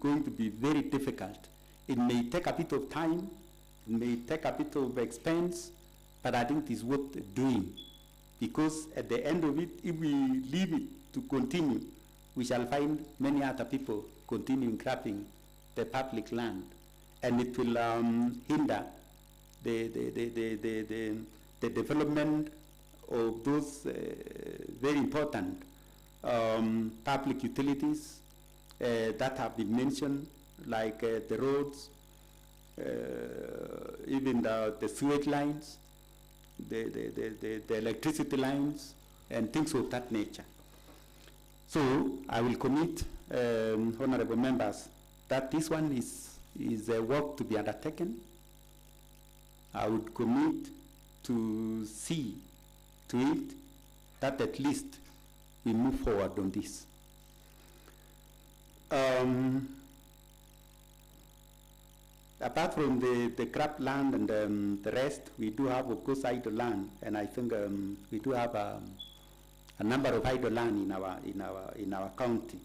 going to be very difficult. It may take a bit of time, it may take a bit of expense, but I think it is worth doing, because at the end of it, if we leave it to continue, we shall find many other people continuing crapping the public land, and it will hinder the development of those very important public utilities that have been mentioned, like the roads, even the sewage lines, the electricity lines, and things of that nature. So I will commit, honorable members, that this one is a work to be undertaken. I would commit to see to it that at least we move forward on this. Apart from the crop land and the rest, we do have, of course, idle land, and I think we do have a number of idle land in our county.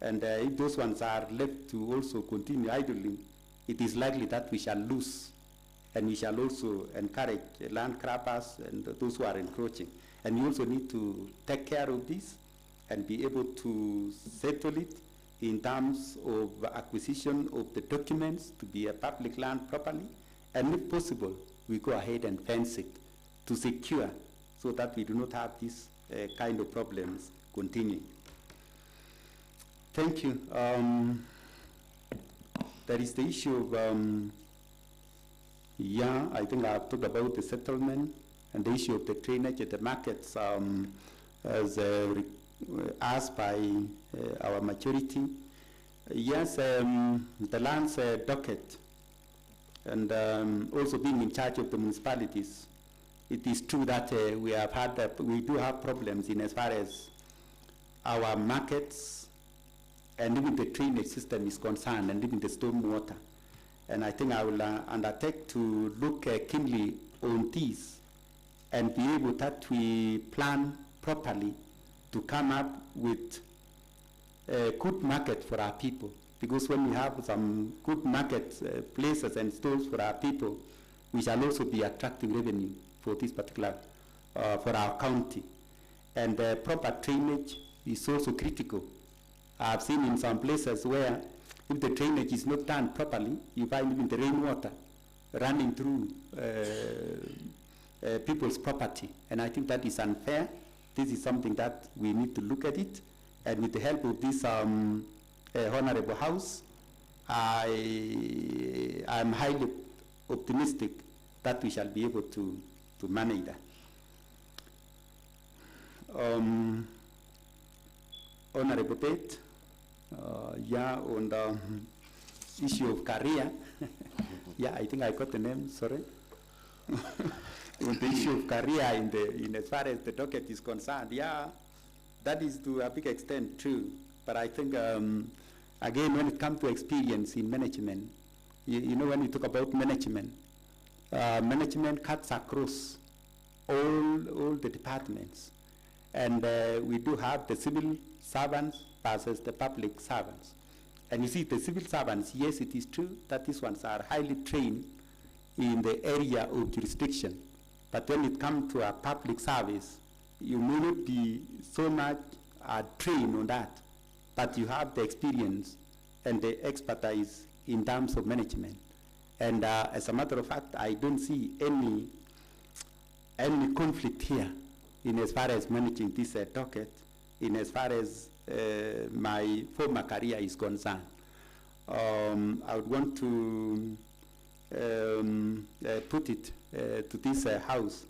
And if those ones are left to also continue idling, it is likely that we shall lose, and we shall also encourage land grabbers and those who are encroaching. And we also need to take care of this and be able to settle it in terms of acquisition of the documents to be a public land properly, and if possible, we go ahead and fence it to secure so that we do not have these kind of problems continuing. Thank you. There is the issue of, I think I've talked about the settlement and the issue of the drainage at the markets as asked by our majority. Yes, the land's docket and also being in charge of the municipalities, it is true that we do have problems in as far as our markets and even the drainage system is concerned, and even the storm water. And I think I will undertake to look keenly on this and be able that we plan properly to come up with a good market for our people. Because when we have some good market places and stores for our people, we shall also be attracting revenue for this particular, for our county. And proper drainage is also critical. I've seen in some places where if the drainage is not done properly, you find even the rainwater running through people's property. And I think that is unfair. This is something that we need to look at it. And with the help of this Honorable House, I'm highly optimistic that we shall be able to manage that. Honorable Pate, on the issue of career, I think I got the name, sorry. On the issue of career in as far as the docket is concerned, that is to a big extent true. But I think, again, when it comes to experience in management, you know, when you talk about management, management cuts across all the departments. And we do have the civil servants versus the public servants. And you see, the civil servants, yes, it is true that these ones are highly trained in the area of jurisdiction. But when it comes to a public service, you may not be so much trained on that, but you have the experience and the expertise in terms of management. And as a matter of fact, I don't see any conflict here in as far as managing this docket, in as far as my former career is concerned. I would want to put it to this House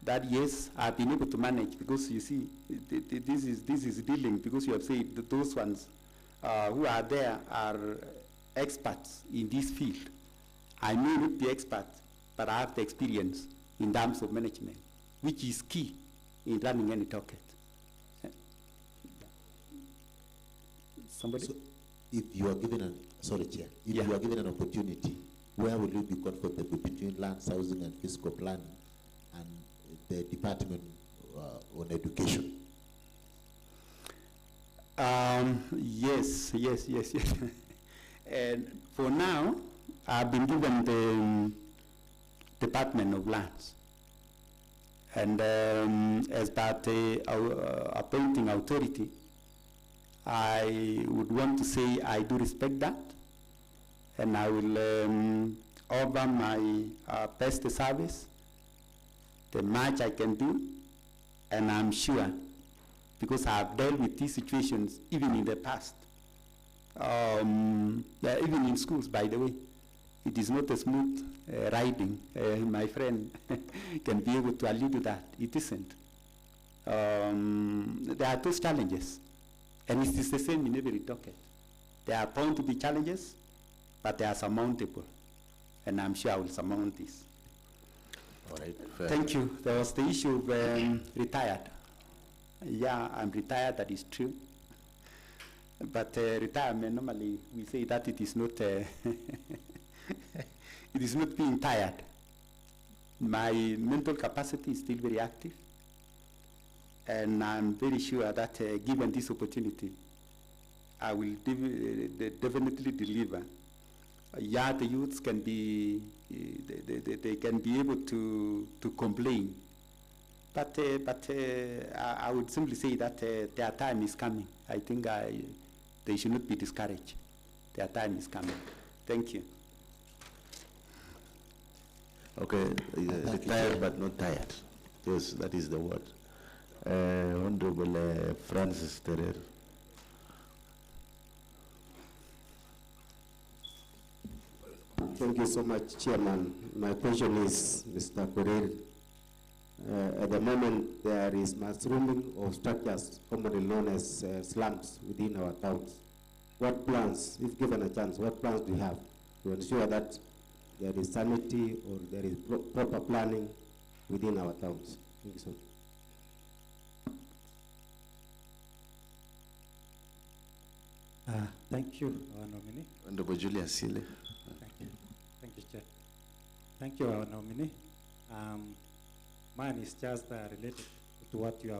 that yes, I've been able to manage, because you see, this is dealing, because you have said that those ones who are there are experts in this field. I may not be expert, but I have the experience in terms of management, which is key in running any docket. Somebody? So if you are given an, sorry, Chair, if you are given an opportunity, where will you be comfortable between lands, housing, and fiscal planning, and the Department on Education? Yes. And for now, I've been given the Department of Lands. And as part appointing authority, I would want to say I do respect that, and I will offer my best service, the much I can do, and I'm sure, because I've dealt with these situations even in the past, even in schools, by the way. It is not a smooth riding. My friend can be able to allude to that. It isn't. There are those challenges, and it is the same in every docket. There are bound to be challenges, but they are surmountable, and I'm sure I will surmount this. All right. Thank you. There was the issue of retired. Yeah, I'm retired, that is true. But retirement, normally we say that it is not, it is not being tired. My mental capacity is still very active. And I'm very sure that given this opportunity, I will definitely deliver yeah, the youths can be, they can be able to complain. But I would simply say that their time is coming. I think they should not be discouraged. Their time is coming. Thank you. Okay, retired but not tired. Yes, that is the word. Honorable Francis Terer. Thank you so much, Chairman. My question is, Mr. Korir, at the moment there is mushrooming of structures commonly known as slums within our towns. What plans, if given a chance, what plans do you have to ensure that there is sanity or there is proper planning within our towns? Thank you so much. Thank you, our nominee. Honorable Julius Sile. Thank you. Thank you, Chair. Thank you, our nominee. Mine is just related to what you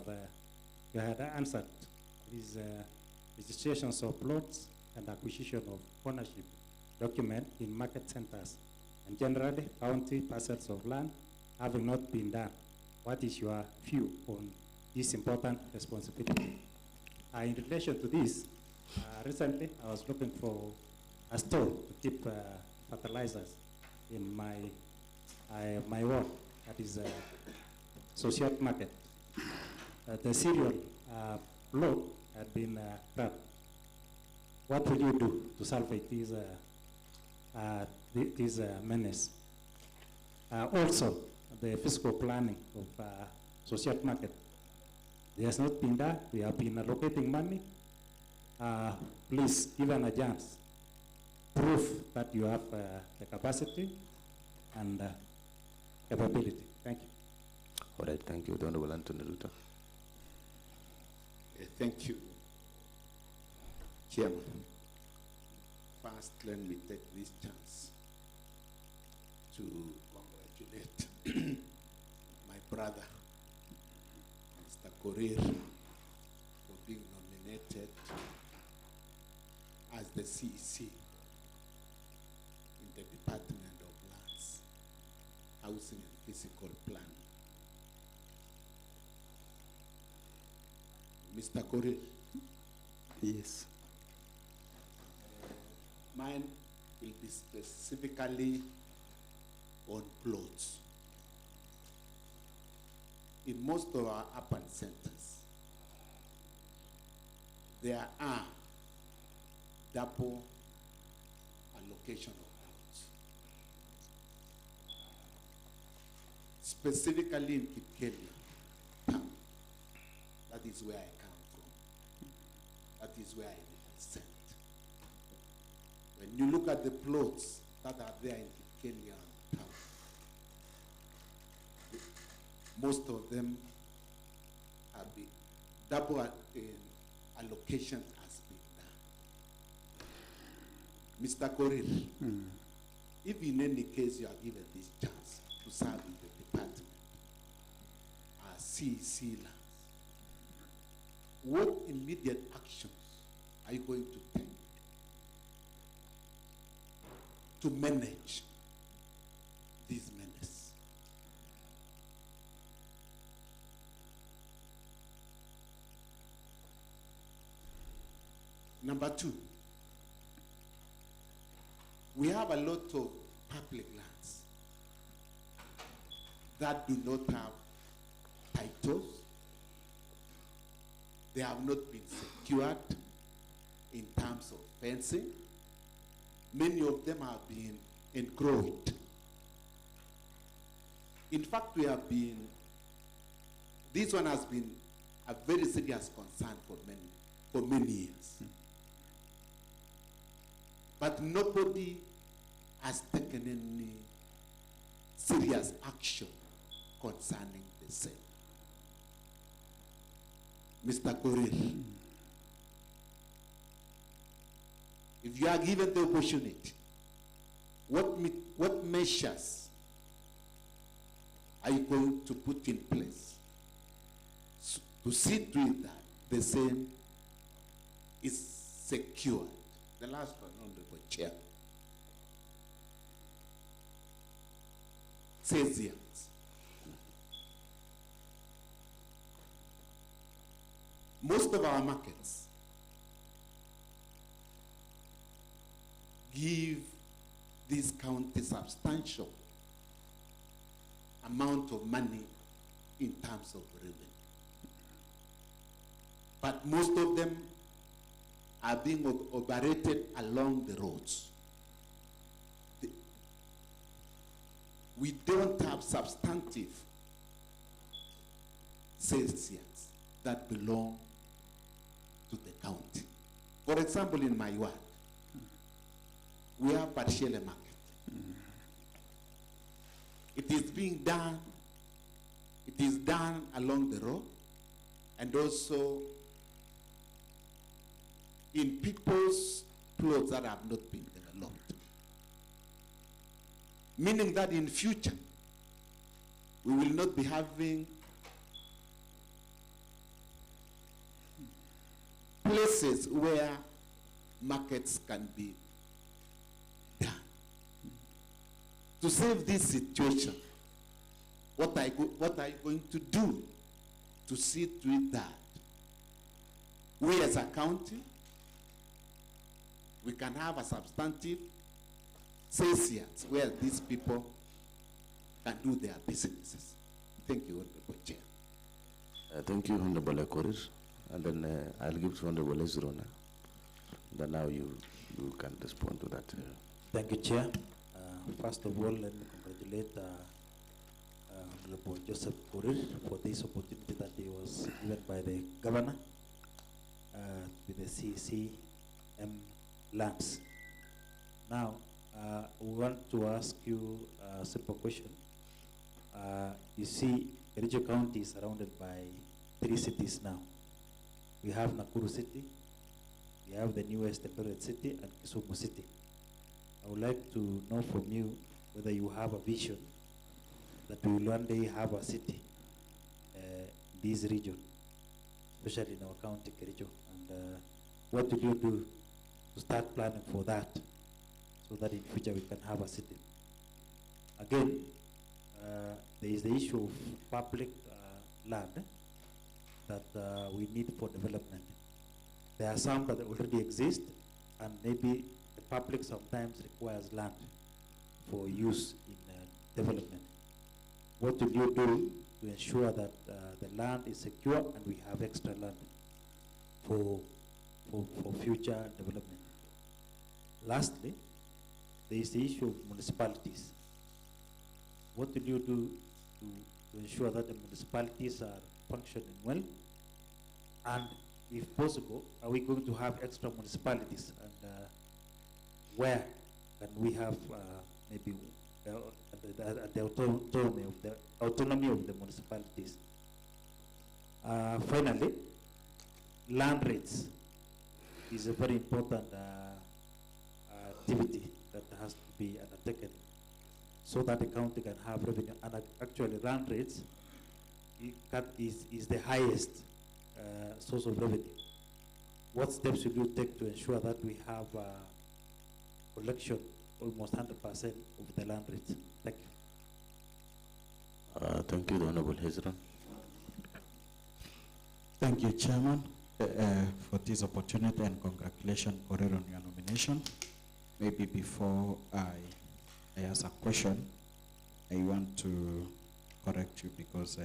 had answered. These registrations of plots and acquisition of ownership document in market centers and generally county parcels of land having not been done. What is your view on this important responsibility? In relation to this, recently I was looking for a store to keep fertilizers in my ward, that is social market. The cereal plot had been grabbed. What will you do to salvage these menace? Also, the fiscal planning of social market. It has not been done. We have been allocating money. Please, given a chance, prove that you have the capacity and capability. Thank you. All right, thank you. Honorable Anthony Ruta. Thank you, Chairman. First, let me take this chance to congratulate my brother, Mr. Korir, for being nominated as the CEC in the Department of Lands, Housing and Physical Planning. Mr. Korir. Yes. Mine will be specifically on plots. In most of our urban centers, there are double allocation of plots. Specifically in Kipsang town, that is where I come from. That is where I represent. When you look at the plots that are there in Kipsang town, most of them have been double allocation has been done. Mr. Korir, if in any case you are given this chance to serve in the department as CEC lands, what immediate actions are you going to take to manage this menace? Number two, we have a lot of public lands that do not have titles. They have not been secured in terms of fencing. Many of them have been encroached. In fact, this one has been a very serious concern for many years. But nobody has taken any serious action concerning the same. Mr. Korir, if you are given the opportunity, what measures are you going to put in place to see to it that the same is secured? The last one, Honorable Chair. CECM. Most of our markets give this county substantial amount of money in terms of revenue. But most of them are being operated along the roads. We don't have substantive sales yards that belong to the county. For example, in my ward, we have Partiele Market. It is being done, it is done along the road and also in people's plots that have not been developed. Meaning that in future, we will not be having places where markets can be done. To save this situation, what are you going to do to see to it that we as a county, we can have a substantive sales yards where these people can do their businesses? Thank you, Honorable Chair. Thank you, Honorable Korir. And then I'll give to Honorable Ezrona. Then now you can respond to that. Thank you, Chair. First of all, let me congratulate Honorable Joseph Korir for this opportunity that he was given by the Governor with the CECM lands. Now, we want to ask you a simple question. You see, Kericho County is surrounded by 3 cities now. We have Nakuru City, we have the newest Eldoret City, and Kisumu City. I would like to know from you whether you have a vision that we will one day have a city in this region, especially in our county, Kericho. And what will you do to start planning for that, so that in future we can have a city? Again, there is the issue of public land that we need for development. There are some that already exist, and maybe the public sometimes requires land for use in development. What will you do to ensure that the land is secure and we have extra land for future development? Lastly, there is the issue of municipalities. What will you do to ensure that the municipalities are functioning well? And if possible, are we going to have extra municipalities? And where can we have maybe the autonomy of the municipalities? Finally, land rates is a very important activity that has to be undertaken so that the county can have revenue. And actually, land rates is the highest source of revenue. What steps should you take to ensure that we have collection almost 100% of the land rates? Thank you. Thank you, Honorable Hezron. Thank you, Chairman, for this opportunity, and congratulations, Korir, on your nomination. Maybe before I ask a question, I want to correct you because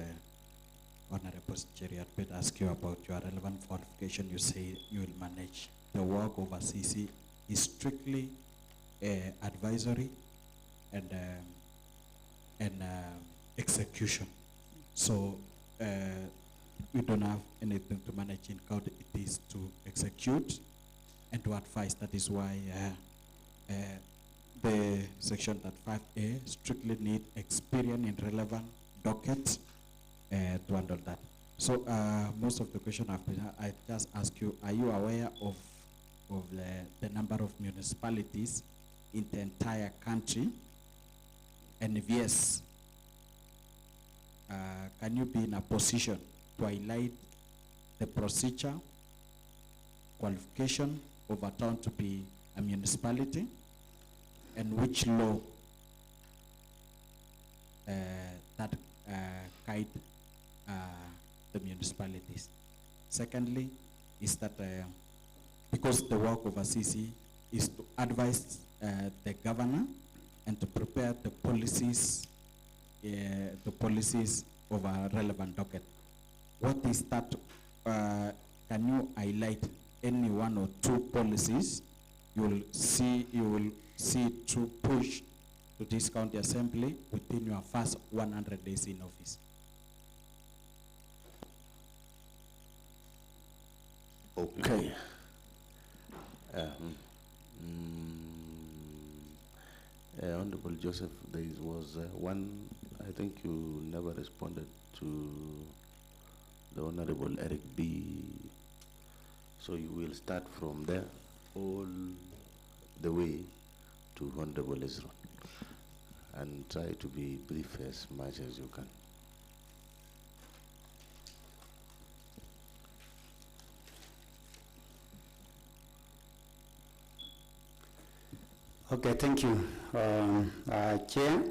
Honorable Jerry had better ask you about your relevant qualification. You say you will manage the work of a CC is strictly advisory and execution. So we don't have anything to manage in county. It is to execute and to advise. That is why the section that 5A strictly need experience in relevant dockets to handle that. So most of the question I just ask you, are you aware of the number of municipalities in the entire country? And if yes, can you be in a position to highlight the procedure, qualification of a town to be a municipality, and which law that guide the municipalities. Secondly, is that because the work of a CC is to advise the governor and to prepare the policies of a relevant docket. What is that? Can you highlight any one or two policies you will see to push to this county assembly within your first 100 days in office? Okay. Honorable Joseph, there was one, I think you never responded to the Honorable Eric B. So you will start from there all the way to Honorable Israel and try to be brief as much as you can. Okay, thank you, Chair.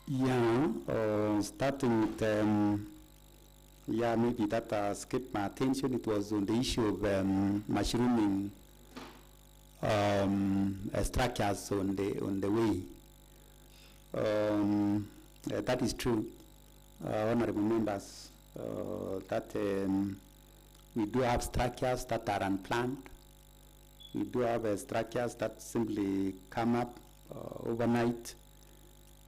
Yeah, starting with, maybe that escaped my attention. It was on the issue of mushrooming structures on the way. That is true, honorable members, that we do have structures that are unplanned. We do have structures that simply come up overnight,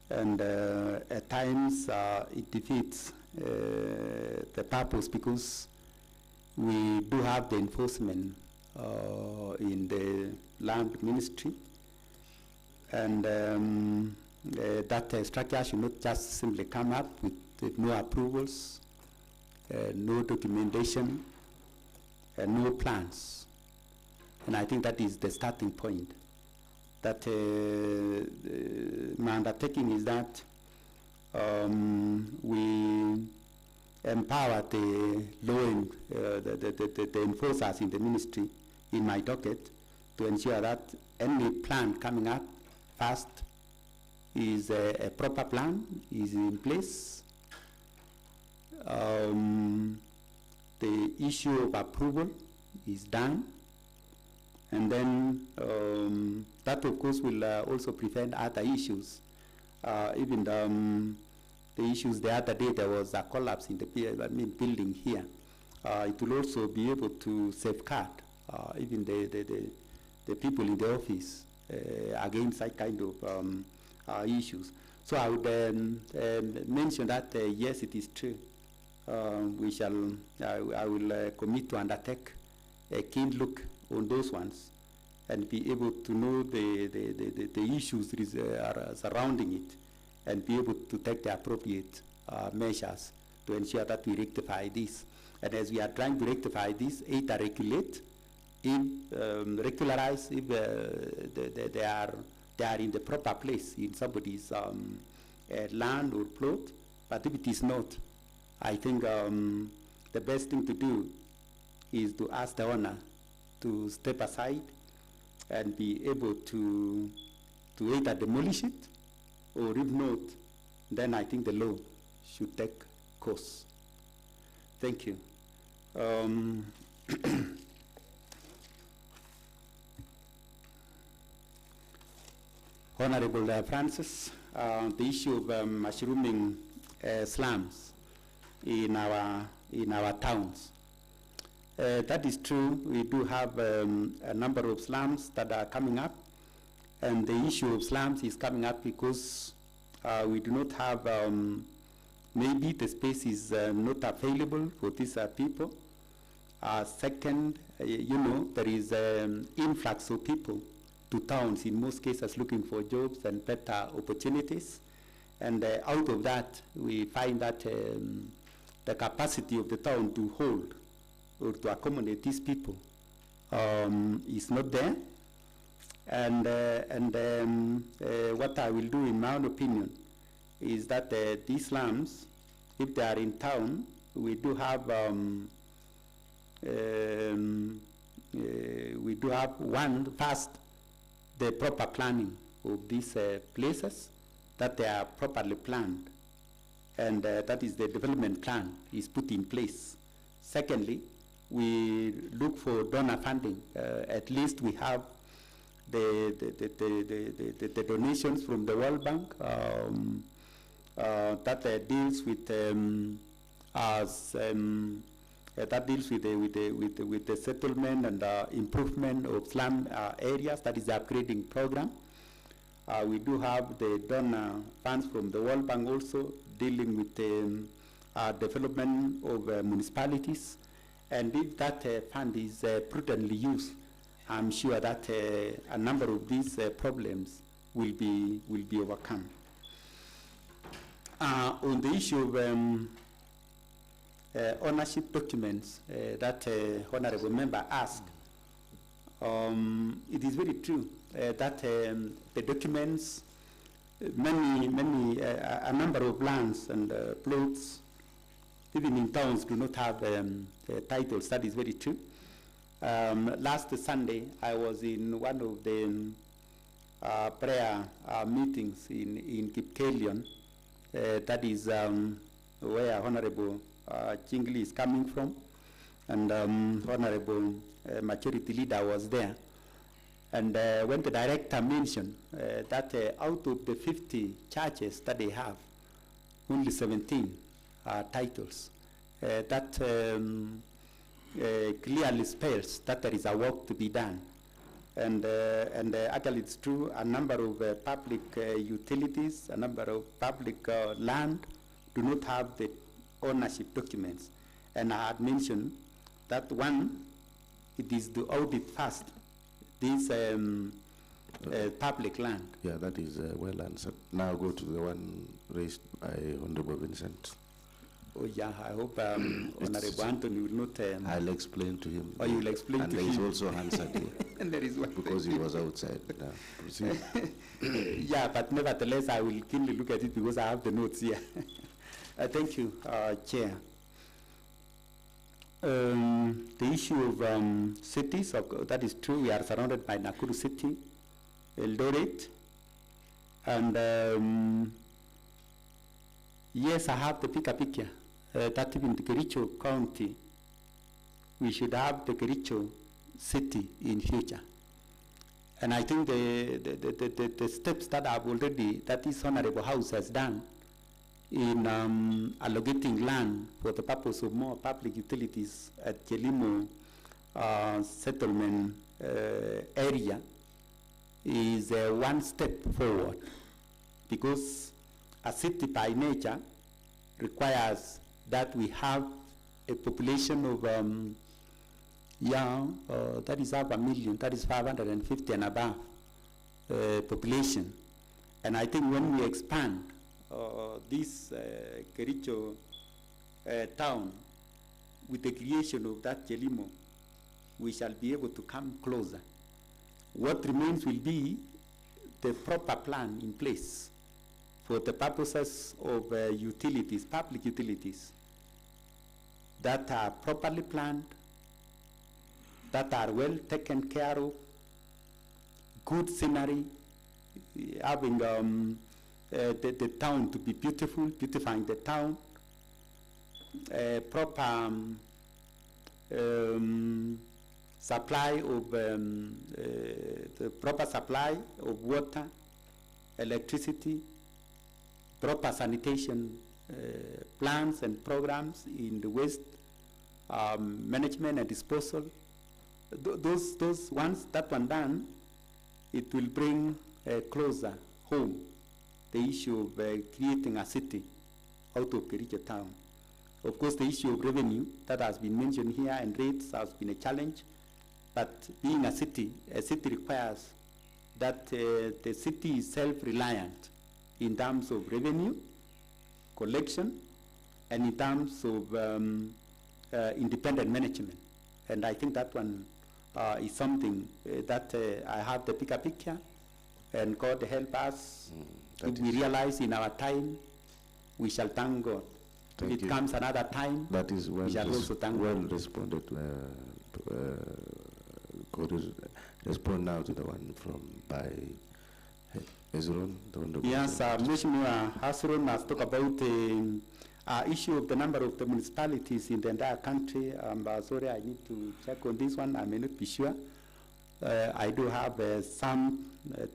and at times it defeats the purpose, because we do have the enforcement in the land ministry, and that structure should not just simply come up with no approvals, no documentation, and no plans. And I think that is the starting point. That my undertaking is that we empower the law, the enforcers in the ministry, in my docket, to ensure that any plan coming up first is a proper plan, is in place. The issue of approval is done. And then that, of course, will also prevent other issues. Even the issues the other day, there was a collapse in the building here. It will also be able to safeguard even the people in the office against that kind of issues. So I would mention that, yes, it is true. I will commit to undertake a keen look on those ones and be able to know the issues surrounding it, and be able to take the appropriate measures to ensure that we rectify this. And as we are trying to rectify this, either regulate, regularize if they are in the proper place in somebody's land or plot. But if it is not, I think the best thing to do is to ask the owner to step aside and be able to either demolish it, or if not, then I think the law should take course. Thank you. Honorable Francis, the issue of mushrooming slums in our towns. That is true. We do have a number of slums that are coming up, and the issue of slums is coming up because we do not have, maybe the space is not available for these people. Second, there is influx of people to towns, in most cases looking for jobs and better opportunities. And out of that, we find that the capacity of the town to hold or to accommodate these people is not there. And what I will do, in my own opinion, is that these slums, if they are in town, we do have first, the proper planning of these places, that they are properly planned, and that is the development plan is put in place. Secondly, we look for donor funding. At least we have the donations from the World Bank that deals with that deals with the settlement and improvement of slum areas. That is the upgrading program. We do have the donor funds from the World Bank also dealing with the development of municipalities. And if that fund is prudently used, I'm sure that a number of these problems will be overcome. On the issue of ownership documents that honorable member asked, it is very true that the documents, a number of lands and plots, even in towns, do not have titles. That is very true. Last Sunday, I was in one of the prayer meetings in Kipsang. That is where Honorable Chingli is coming from, and Honorable Majority Leader was there. And when the director mentioned that out of the 50 churches that they have, only 17 are titles, that clearly spells that there is a work to be done. And actually it's true, a number of public utilities, a number of public land do not have the ownership documents. And I had mentioned that one, it is to audit first this public land. Yeah, that is well answered. Now go to the one raised by Honorable Vincent. Oh yeah, I hope Honorable Anthony will not... I'll explain to him. Oh, you will explain to him. And there is also answered here. And there is one. Because he was outside. Now, yeah, but nevertheless, I will keenly look at it because I have the notes here. Thank you, Chair. The issue of cities, that is true. We are surrounded by Nakuru City, Eldoret, and yes, I have the picture that even the Kericho County, we should have the Kericho City in future. And I think the steps that I've already, that this Honorable House has done in allocating land for the purpose of more public utilities at Jelimo settlement area is one step forward, because a city by nature requires that we have a population of that is half a million, that is 550 and above population. And I think when we expand this Kericho town with the creation of that Jelimo, we shall be able to come closer. What remains will be the proper plan in place for the purposes of utilities, public utilities, that are properly planned, that are well taken care of, good scenery, having the town to be beautiful, beautifying the town, proper supply of the proper supply of water, electricity, proper sanitation plans and programs in the waste management and disposal. Those once that one done, it will bring closer home the issue of creating a city out of Kericho town. Of course, the issue of revenue that has been mentioned here and rates has been a challenge, but being a city requires that the city is self-reliant in terms of revenue, collection, and in terms of independent management. And I think that one is something that I have the bigger picture, and God help us. If we realize in our time, we shall thank God. If it comes another time, that is well, we shall also thank well God. Responded. Korir, respond now to the one from by Ezron, the Honorable Yes, Mheshimiwa Hasron has talked about the issue of the number of the municipalities in the entire country. Sorry, I need to check on this one. I may not be sure. I do have some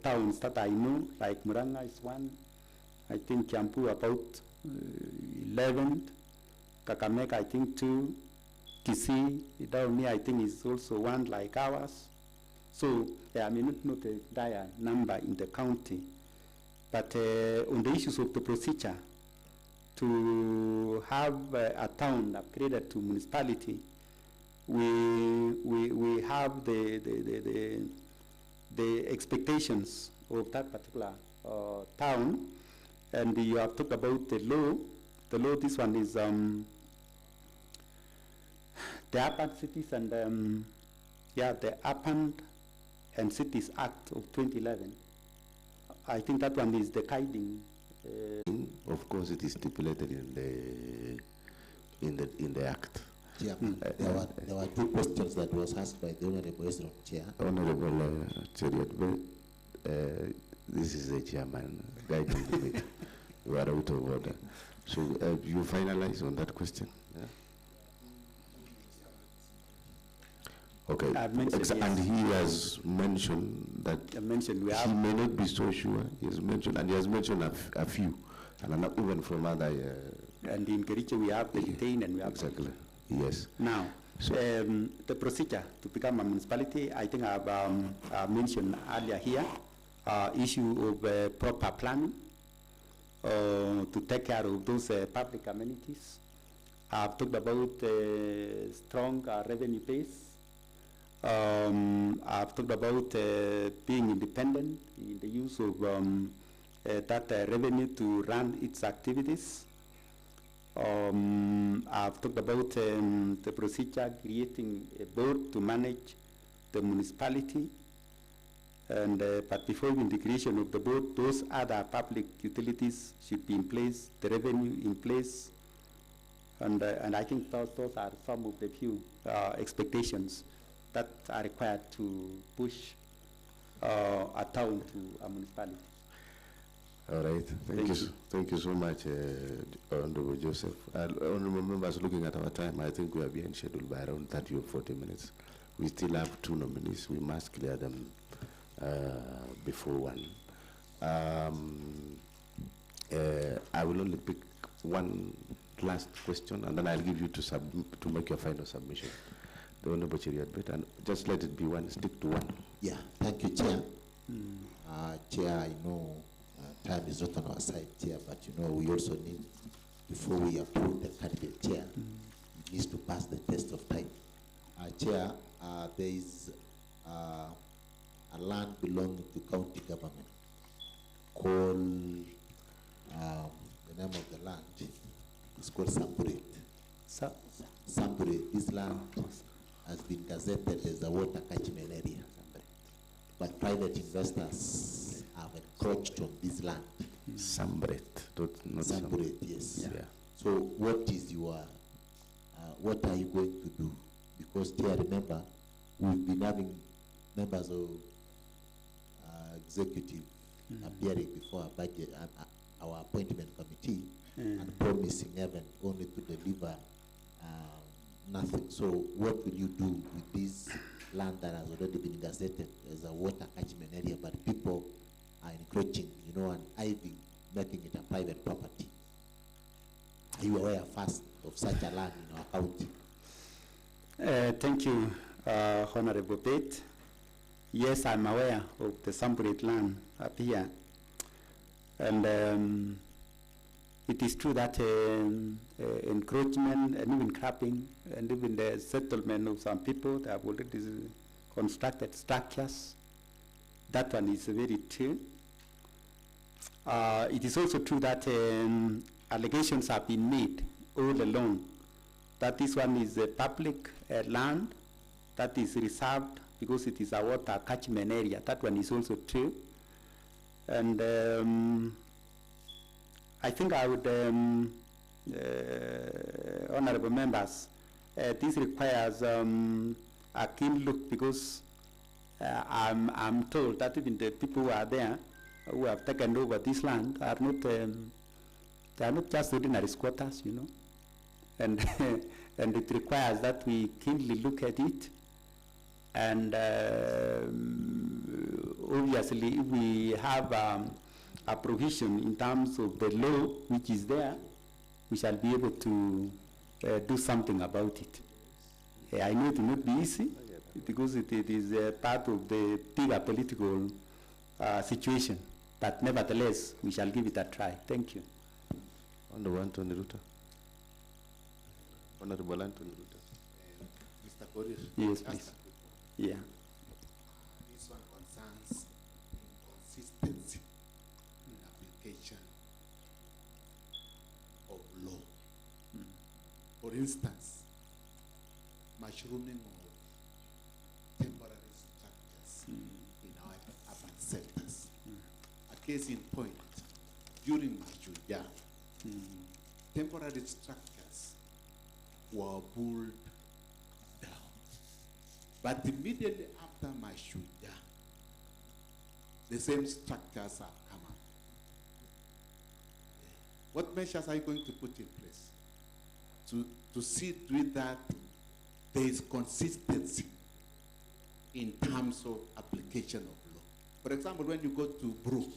towns that I know, like Muranga is one. I think Kiambu about 11. Kakamega, I think 2. Kisii, Daumi, I think is also one like ours. So I may not know the dire number in the county. But on the issues of the procedure, to have a town upgraded to municipality, we have the expectations of that particular town, and you have talked about the law. The law, this one is the Urban Cities and the Urban and Cities Act of 2011. I think that one is the guiding. Of course, it is stipulated in the act. Chairman, there were two questions that was asked by the Honorable Ezra, Chair. Honorable Cheriot, this is the chairman guiding the debate. You are out of order. So you finalize on that question? Yeah? Okay, and he has mentioned that he may not be so sure. He has mentioned, and he has mentioned a few, and not even from other. And in Kericho we have the detain and we have exactly. Yes. Now, so the procedure to become a municipality, I think I've mentioned earlier here, issue of proper planning to take care of those public amenities. I've talked about strong revenue base. I've talked about being independent in the use of that revenue to run its activities. I've talked about the procedure creating a board to manage the municipality. And but before the creation of the board, those other public utilities should be in place, the revenue in place. And I think those are some of the few expectations that are required to push a town to a municipality. All right. Thank you so much, Honorable Joseph. Honorable members, looking at our time, I think we are behind schedule by around 30 or 40 minutes. We still have 2 nominees. We must clear them before 1. I will only pick one last question, and then I'll give you to make your final submission. The Honorable Cheriot, and just let it be 1. Stick to 1. Yeah, thank you, Chair. Chair, I know time is not on our side, Chair, but you know we also need, before we approve the candidate, Chair, it needs to pass the test of time. Chair, there is a land belonging to county government called, the name of the land is called Samburet. Samburet. This land has been gazetted as a water catchment area, but private investors have encroached on this land. Samburet, not Samburet, yes. Yeah. So what is your, what are you going to do? Because, Chair, remember, we've been having members of executive appearing before our budget, our appointment committee, and promising heaven only to deliver nothing. So what will you do with this land that has already been gazetted as a water catchment area, but people are encroaching, you know, and ivy, making it a private property? Are you aware first of such a land in our county? Thank you, Honorable Bate. Yes, I'm aware of the Samburet land up here. And it is true that encroachment and even capping and even the settlement of some people that have already constructed structures, that one is very true. It is also true that allegations have been made all along that this one is a public land that is reserved because it is a water catchment area. That one is also true. And I think I would, honorable members, this requires a keen look, because I'm told that even the people who are there, who have taken over this land are not, they are not just ordinary squatters, you know. And, and it requires that we keenly look at it. And obviously, if we have a provision in terms of the law which is there, we shall be able to do something about it. I know it will not be easy because it is part of the bigger political situation, but nevertheless, we shall give it a try. Thank you. Honorable Anthony Ruta. Honorable Anthony Ruta. Mr. Korir. Yes, please. Yeah. This one concerns inconsistency in application of law. For instance, mushrooming of temporary structures in our urban centers. A case in point, during Mashuja, temporary structures were pulled down. But immediately after Mashuja, the same structures have come up. What measures are you going to put in place to see to it that there is consistency in terms of application of law? For example, when you go to Brook,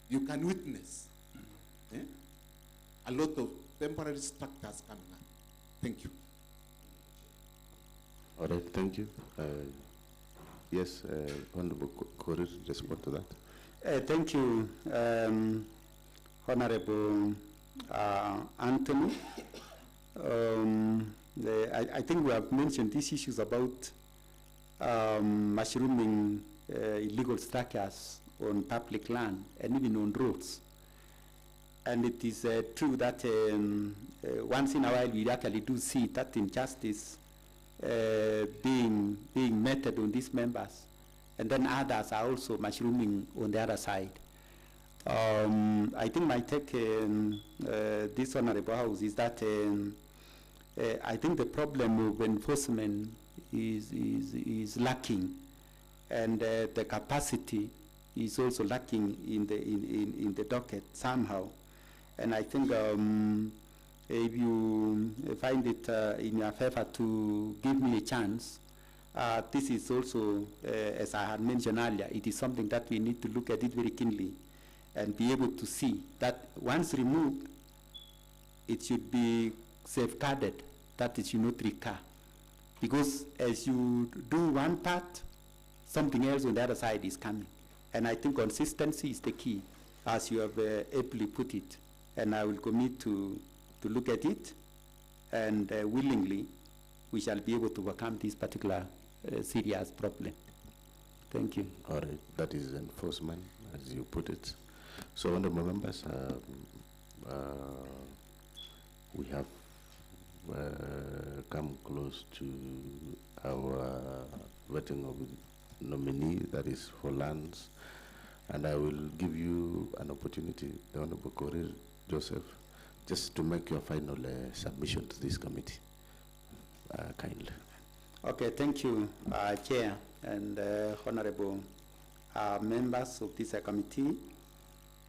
you can witness a lot of temporary structures coming up. Thank you. All right, thank you. Yes, Honorable Korir, respond to that. Thank you, Honorable Anthony. I think we have mentioned these issues about mushrooming illegal structures on public land and even on roads. And it is true that once in a while we actually do see that injustice being meted on these members, and then others are also mushrooming on the other side. I think my take this Honorable House is that I think the problem of enforcement is lacking, and the capacity is also lacking in the docket somehow. And I think if you find it in your favor to give me a chance, this is also, as I had mentioned earlier, it is something that we need to look at it very keenly and be able to see that once removed, it should be safeguarded, that it should not recur. Because as you do one part, something else on the other side is coming. And I think consistency is the key, as you have aptly put it. And I will commit to look at it, and willingly, we shall be able to overcome this particular serious problem. Thank you. All right, that is enforcement, as you put it. So, honorable members, we have come close to our voting of nominee, that is for lands, and I will give you an opportunity, the Honorable Korir Joseph, just to make your final submission to this committee, kindly. Okay, thank you, Chair and honorable members of this committee,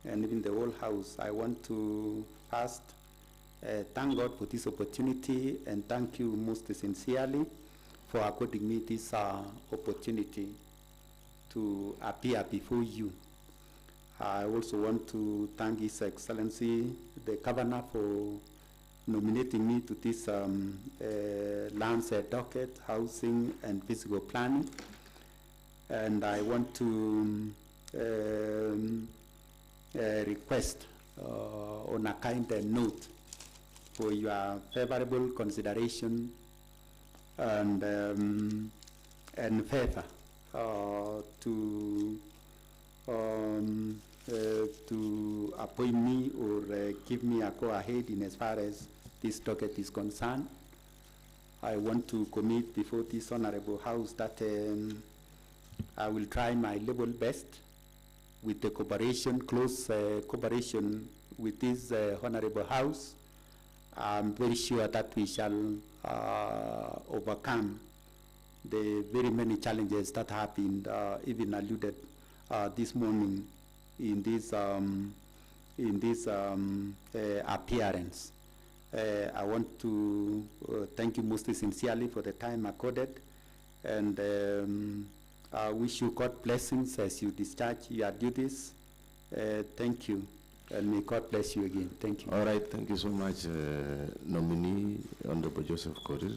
and even the whole House. I want to first thank God for this opportunity, and thank you most sincerely for according me this opportunity to appear before you. I also want to thank His Excellency, the Governor, for nominating me to this lands docket, housing and physical planning. And I want to request on a kind note for your favorable consideration and favor to appoint me or give me a go-ahead in as far as this docket is concerned. I want to commit before this honorable House that I will try my level best with the cooperation, close cooperation with this honorable House. I'm very sure that we shall overcome the very many challenges that have been even alluded this morning in this appearance. I want to thank you most sincerely for the time accorded, and I wish you God blessings as you discharge your duties. Thank you, and may God bless you again. Thank you. All right, thank you so much, nominee Honorable Joseph Korir,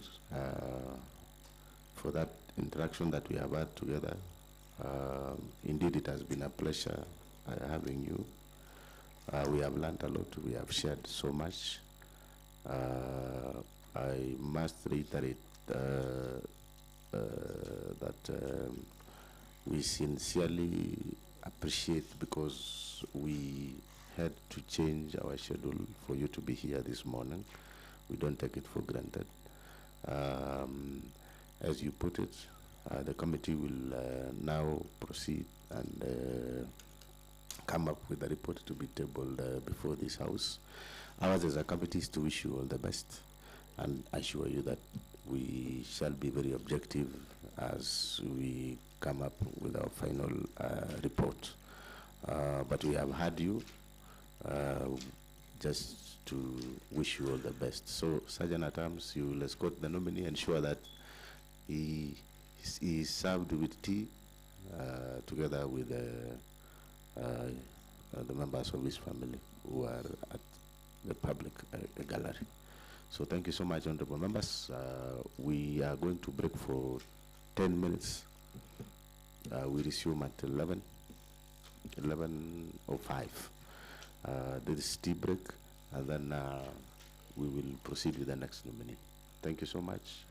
for that interaction that we have had together. Indeed, it has been a pleasure having you. We have learned a lot. We have shared so much. I must reiterate that we sincerely appreciate, because we had to change our schedule for you to be here this morning. We don't take it for granted. As you put it, the committee will now proceed and come up with a report to be tabled before this House. Ours as a committee is to wish you all the best and assure you that we shall be very objective as we come up with our final report. But we have had you just to wish you all the best. So, Sergeant at Arms, you will escort the nominee, ensure that he is served with tea together with the members of his family who are at the public gallery. So thank you so much, honorable members. We are going to break for 10 minutes. We resume at 11:05. There is tea break, and then we will proceed with the next nominee. Thank you so much.